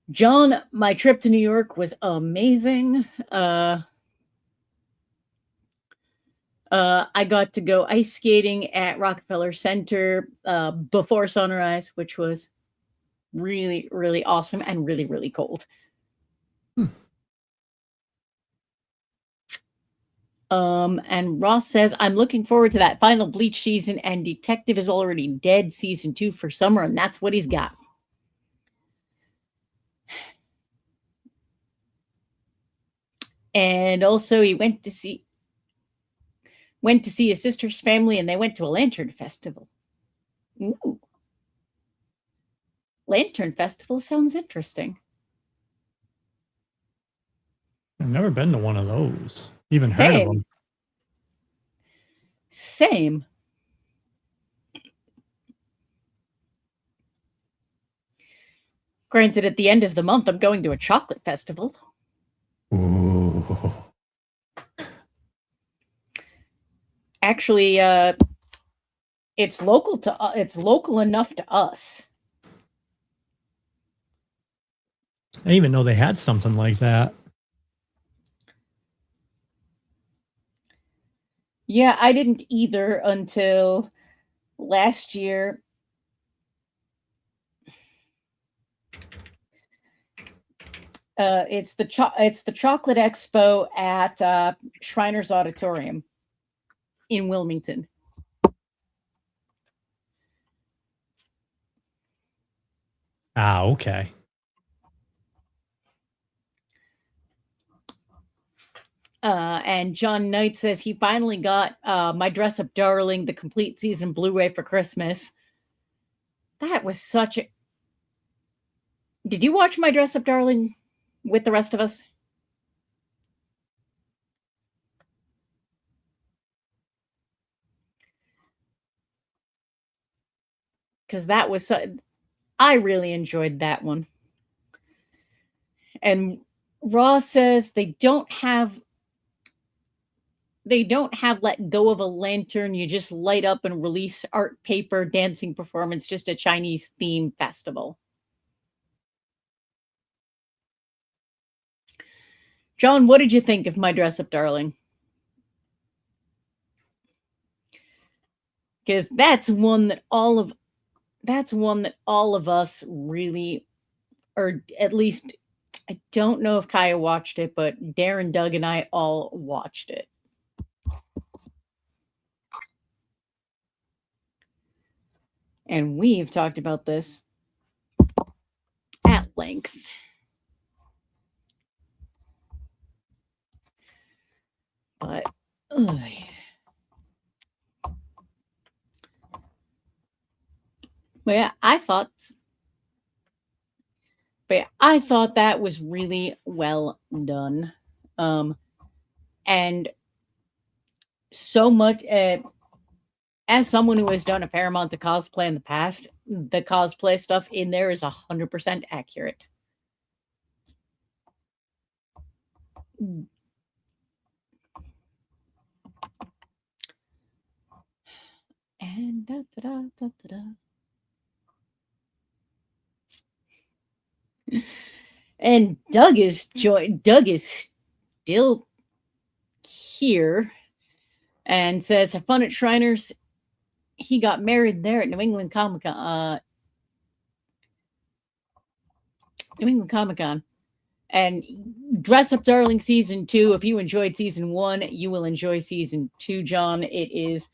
John, my trip to New York was amazing. I got to go ice skating at Rockefeller Center before sunrise, which was really, really awesome and really, really cold. And Ross says, I'm looking forward to that final Bleach season, and Detective is Already Dead season 2 for summer, and that's what he's got. And also he went to see his sister's family, and they went to a lantern festival. Ooh. Lantern festival sounds interesting. I've never been to one of those. Even heard of them. Same. Granted, at the end of the month, I'm going to a chocolate festival. Ooh. Actually, it's local enough to us. I didn't even know they had something like that. Yeah, I didn't either until last year. It's the Chocolate Expo at Shriners Auditorium in Wilmington. Ah, okay. And John Knight says he finally got My Dress Up Darling, the complete season Blu-ray for Christmas. That was such a... Did you watch My Dress Up Darling with the rest of us? Because that was... I really enjoyed that one. And Ross says they don't have Let Go of a Lantern. You just light up and release art, paper, dancing performance, just a Chinese theme festival. John, what did you think of My Dress Up Darling? Because that's one that all of us really, or at least I don't know if Kaya watched it, but Darren, Doug, and I all watched it. And we've talked about this at length. But yeah, I thought that was really well done. And so much, as someone who has done a fair amount of cosplay in the past, the cosplay stuff in there is 100% accurate. And and Doug is still here and says, have fun at Shriners. He got married there at New England Comic Con. And Dress Up Darling season 2. If you enjoyed season 1, you will enjoy season 2, John. It is,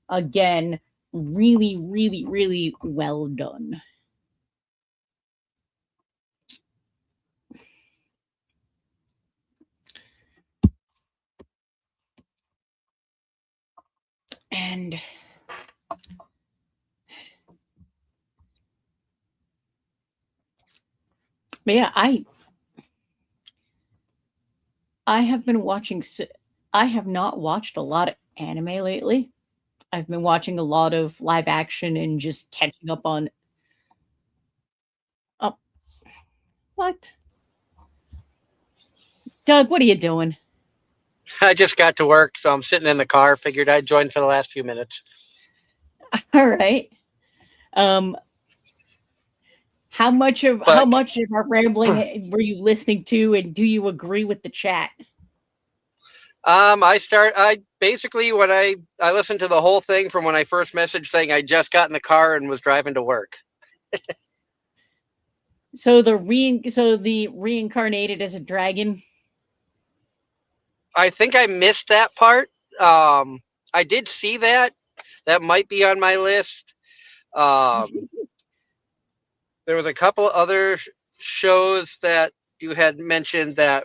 again, really, really, really well done. And but yeah, I have been watching. I have not watched a lot of anime lately. I've been watching a lot of live action and just catching up on. Oh, what? Doug, what are you doing? I just got to work, so I'm sitting in the car. Figured I'd join for the last few minutes. All right. How much of our rambling were you listening to, and do you agree with the chat? I basically when I listened to the whole thing from when I first messaged saying I just got in the car and was driving to work. So the reincarnated as a dragon. I think I missed that part. I did see that. That might be on my list. There was a couple other shows that you had mentioned that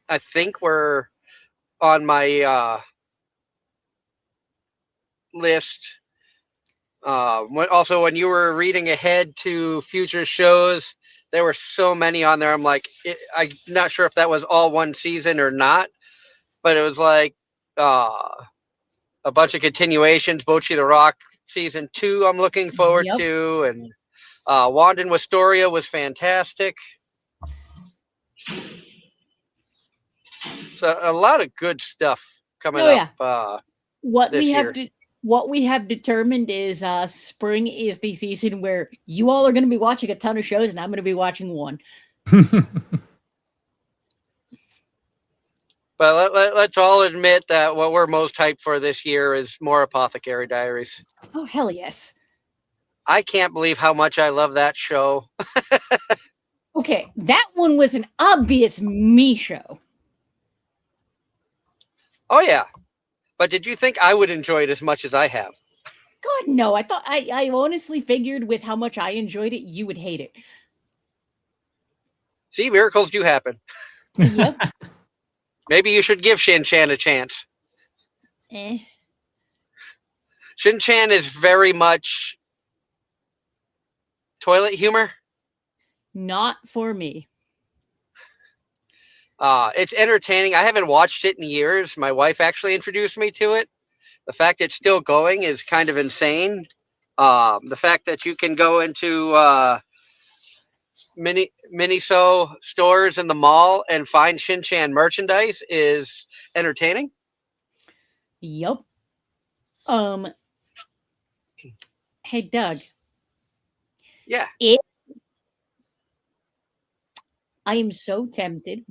I think were on my list. When you were reading ahead to future shows, there were so many on there. I'm like, I'm not sure if that was all one season or not, but it was like a bunch of continuations. Bocchi the Rock season 2, I'm looking forward to, and Wand and Wisteria was fantastic. So a lot of good stuff coming up. What this we year. what we have determined is spring is the season where you all are going to be watching a ton of shows, and I'm going to be watching one. But let's all admit that what we're most hyped for this year is more Apothecary Diaries. Oh, hell yes. I can't believe how much I love that show. Okay, that one was an obvious me show. Oh, yeah. But did you think I would enjoy it as much as I have? God, no. I honestly figured with how much I enjoyed it, you would hate it. See, miracles do happen. Yep. Maybe you should give Shin-Chan a chance. Shin-Chan is very much toilet humor. Not for me. It's entertaining. I haven't watched it in years. My wife actually introduced me to it. The fact it's still going is kind of insane. The fact that you can go into Miniso stores in the mall and find Shin-Chan merchandise is entertaining. Yep. Hey, Doug. Yeah. I am so tempted.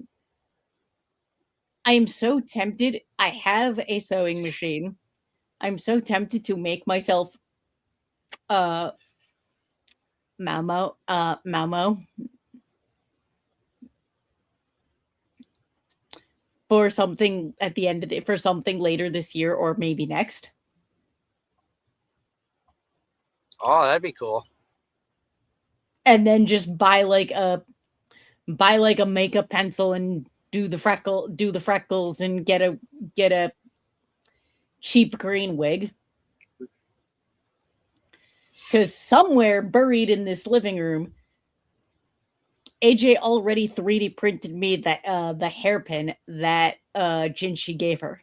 I have a sewing machine. I'm so tempted to make myself Malmo for something at the end of it, for something later this year or maybe next. Oh, that'd be cool. And then just buy like a makeup pencil and do the freckles and get a cheap green wig. Because somewhere buried in this living room, AJ already 3D printed me that the hairpin that Jinshi gave her.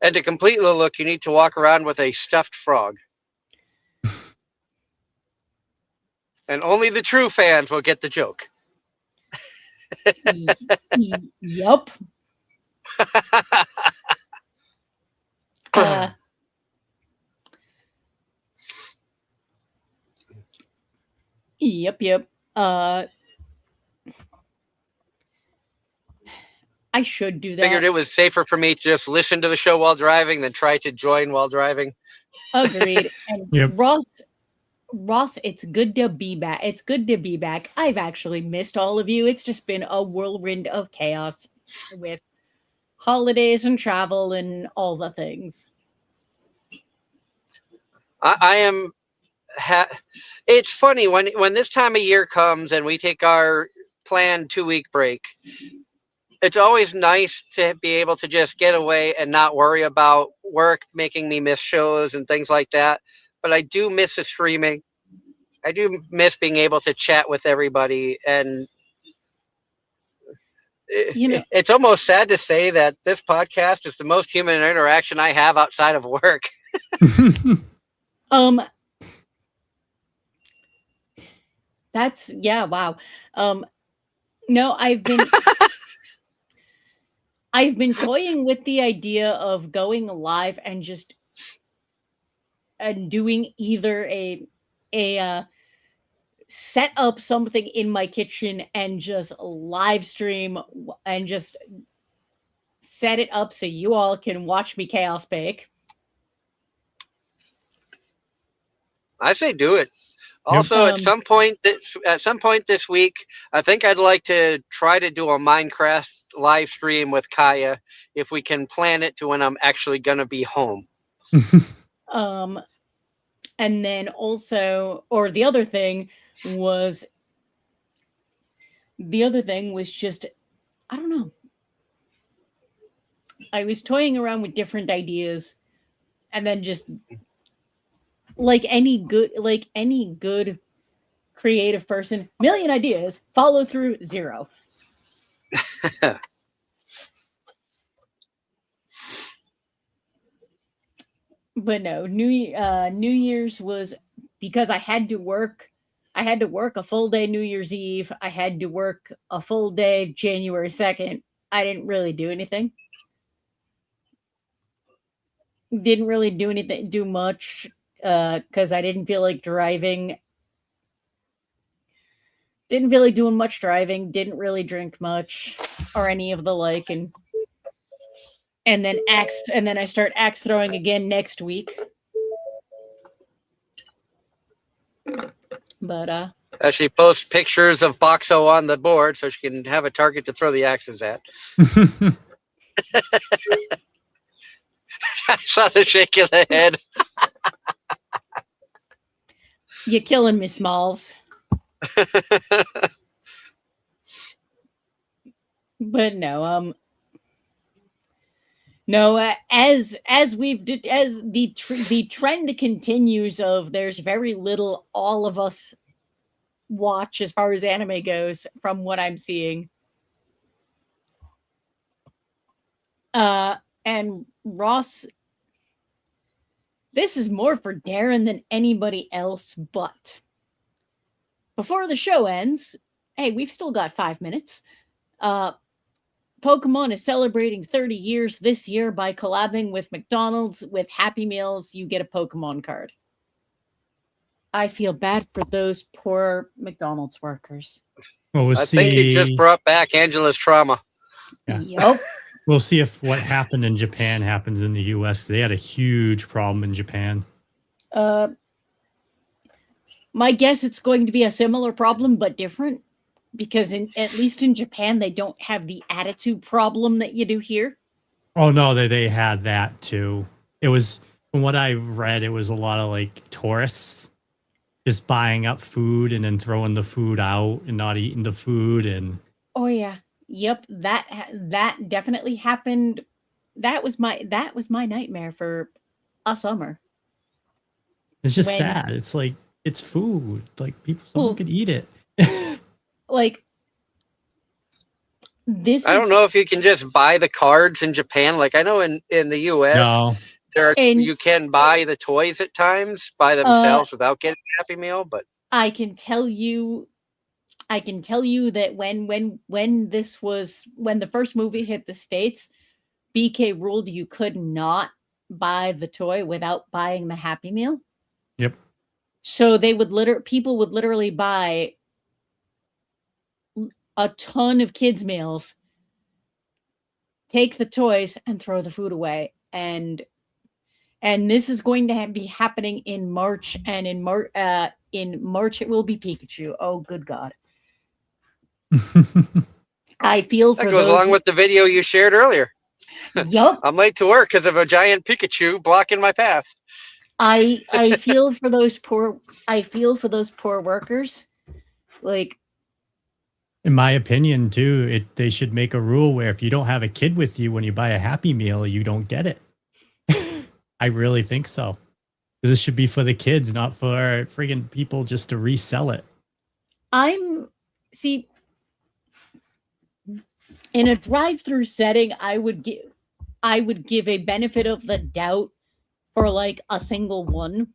And to complete the look, you need to walk around with a stuffed frog. And only the true fans will get the joke. Yup. Yep. I should do that. Figured it was safer for me to just listen to the show while driving than try to join while driving. Agreed. And yep. Ross, it's good to be back. I've actually missed all of you. It's just been a whirlwind of chaos with holidays and travel and all the things. I am. It's funny when this time of year comes and we take our planned 2-week break. it's always nice to be able to just get away and not worry about work making me miss shows and things like that. But I do miss the streaming. I do miss being able to chat with everybody, and You know, it's almost sad to say that this podcast is the most human interaction I have outside of work. That's yeah, wow. No, I've been toying with the idea of going live and just doing either a set up something in my kitchen and just live stream and just set it up so you all can watch me chaos bake. I say do it. Also, at some point this week, I think I'd like to try to do a Minecraft live stream with Kaya if we can plan it to when I'm actually gonna be home. And then also, or the other thing was just, I don't know. I was toying around with different ideas, and then just like any good creative person, million ideas, follow through, zero. But no, New Year's was because I had to work. I had to work a full day New Year's Eve. I had to work a full day January 2nd. I didn't really do anything. Didn't really do much because I didn't feel like driving. Didn't feel like doing much driving. Didn't really drink much or any of the like, and then I start axe throwing again next week. But She posts pictures of Boxo on the board so she can have a target to throw the axes at. I saw the shake of the head. You're killing me, Smalls. But no, as the trend continues of there's very little all of us watch as far as anime goes from what I'm seeing. And Ross, this is more for Darren than anybody else, but before the show ends, hey, we've still got 5 minutes. Pokemon is celebrating 30 years this year by collabing with McDonald's. With Happy Meals, you get a Pokemon card. I feel bad for those poor McDonald's workers. Well, I think you just brought back Angela's trauma. Yeah. Yep. We'll see if what happened in Japan happens in the U.S. They had a huge problem in Japan. My guess it's going to be a similar problem, but different. Because at least in Japan, they don't have the attitude problem that you do here. Oh, no, they had that too. It was, from what I read, it was a lot of like tourists just buying up food and then throwing the food out and not eating the food. And oh yeah, yep, that definitely happened. That was my nightmare for a summer. It's just sad. It's like, it's food. Like someone could eat it. Like this. I don't know if you can just buy the cards in Japan. Like I know in the US, you can buy the toys at times by themselves without getting a Happy Meal. But I can tell you that when the first movie hit the States, BK ruled you could not buy the toy without buying the Happy Meal. Yep. So people would literally buy a ton of kids' meals, take the toys, and throw the food away. And this is going to be happening in March, and in March it will be Pikachu. Oh, good God! I feel for that goes along with the video you shared earlier. Yup. I'm late to work because of a giant Pikachu blocking my path. I feel for those poor workers. Like In my opinion, too, they should make a rule where if you don't have a kid with you when you buy a Happy Meal, you don't get it. I really think so. This should be for the kids, not for friggin' people just to resell it. See, in a drive-through setting, I would give a benefit of the doubt for like a single one.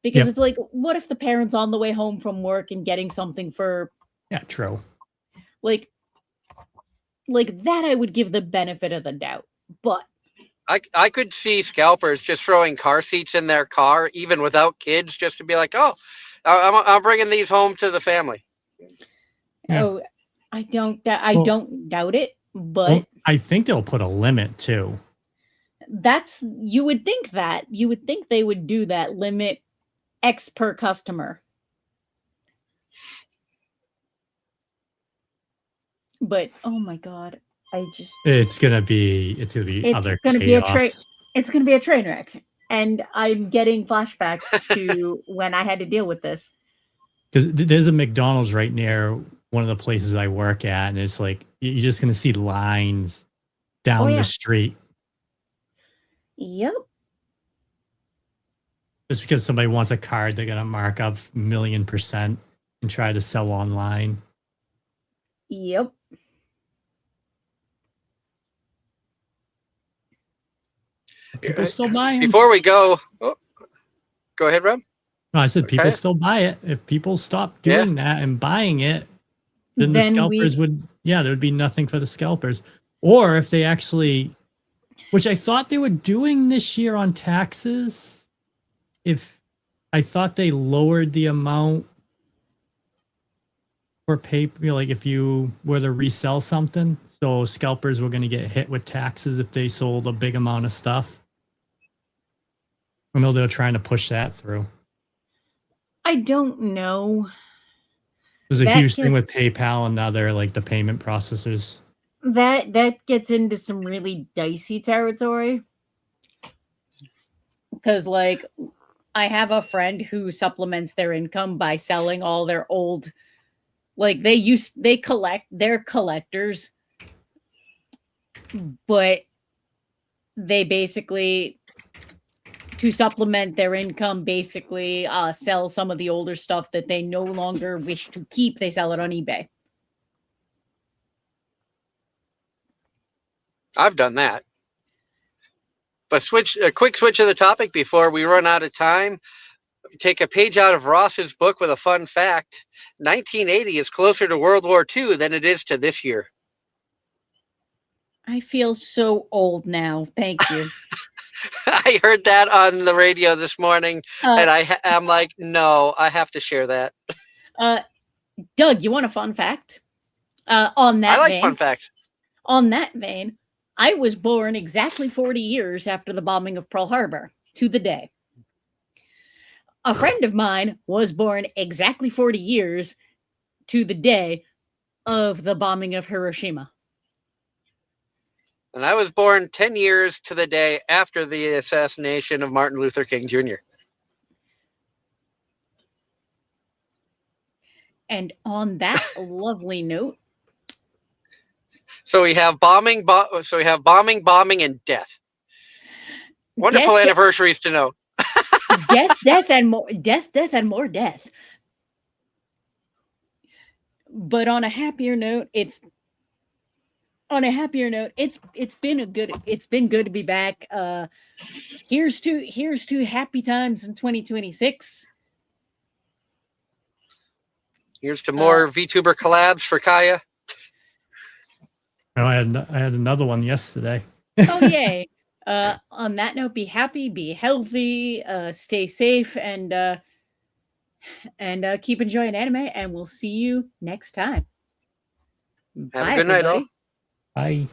Because Yep. it's like, what if the parent's on the way home from work and getting something for Yeah, true. like that I would give the benefit of the doubt. But I could see scalpers just throwing car seats in their car, even without kids, just to be like, oh, I'm bringing these home to the family. Yeah. oh, I don't doubt it, but Well, I think they'll put a limit too. you would think they would do that, limit X per customer. But oh my god, It's gonna be other chaos. It's gonna be a train wreck, and I'm getting flashbacks to when I had to deal with this. Because there's a McDonald's right near one of the places I work at, and it's like you're just gonna see lines down yeah. the street. Yep. Just because somebody wants a card, they're gonna mark up 1,000,000% and try to sell online. Yep. People still buy them. Before we go, go ahead, Rob. No, I said people Okay. still buy it. If people stop doing that and buying it, then the scalpers there would be nothing for the scalpers. Or if they actually, which I thought they were doing this year on taxes, I thought they lowered the amount for paper, like if you were to resell something, so scalpers were going to get hit with taxes if they sold a big amount of stuff. I know they were trying to push that through. I don't know. There's a huge thing with PayPal and other like the payment processors. That gets into some really dicey territory. Because like I have a friend who supplements their income by selling all their old, like they're collectors, but they basically, to supplement their income, basically sell some of the older stuff that they no longer wish to keep. They sell it on eBay. I've done that. But a quick switch of the topic before we run out of time. Take a page out of Ross's book with a fun fact. 1980 is closer to World War II than it is to this year. I feel so old now. Thank you. I heard that on the radio this morning, and I'm like, no, I have to share that. Doug, you want a fun fact? On that I like vein, fun facts. On that vein, I was born exactly 40 years after the bombing of Pearl Harbor, to the day. A friend of mine was born exactly 40 years to the day of the bombing of Hiroshima. And I was born 10 years to the day after the assassination of Martin Luther King Jr. And on that lovely note, so we have bombing, and death. Wonderful anniversaries to know. death, and more death. But on a happier note, it's been good to be back. Here's to happy times in 2026. Here's to more VTuber collabs for Kaya. Oh, I had another one yesterday. Oh yay! On that note, be happy, be healthy, stay safe, and keep enjoying anime. And we'll see you next time. Have a good night, all. Bye.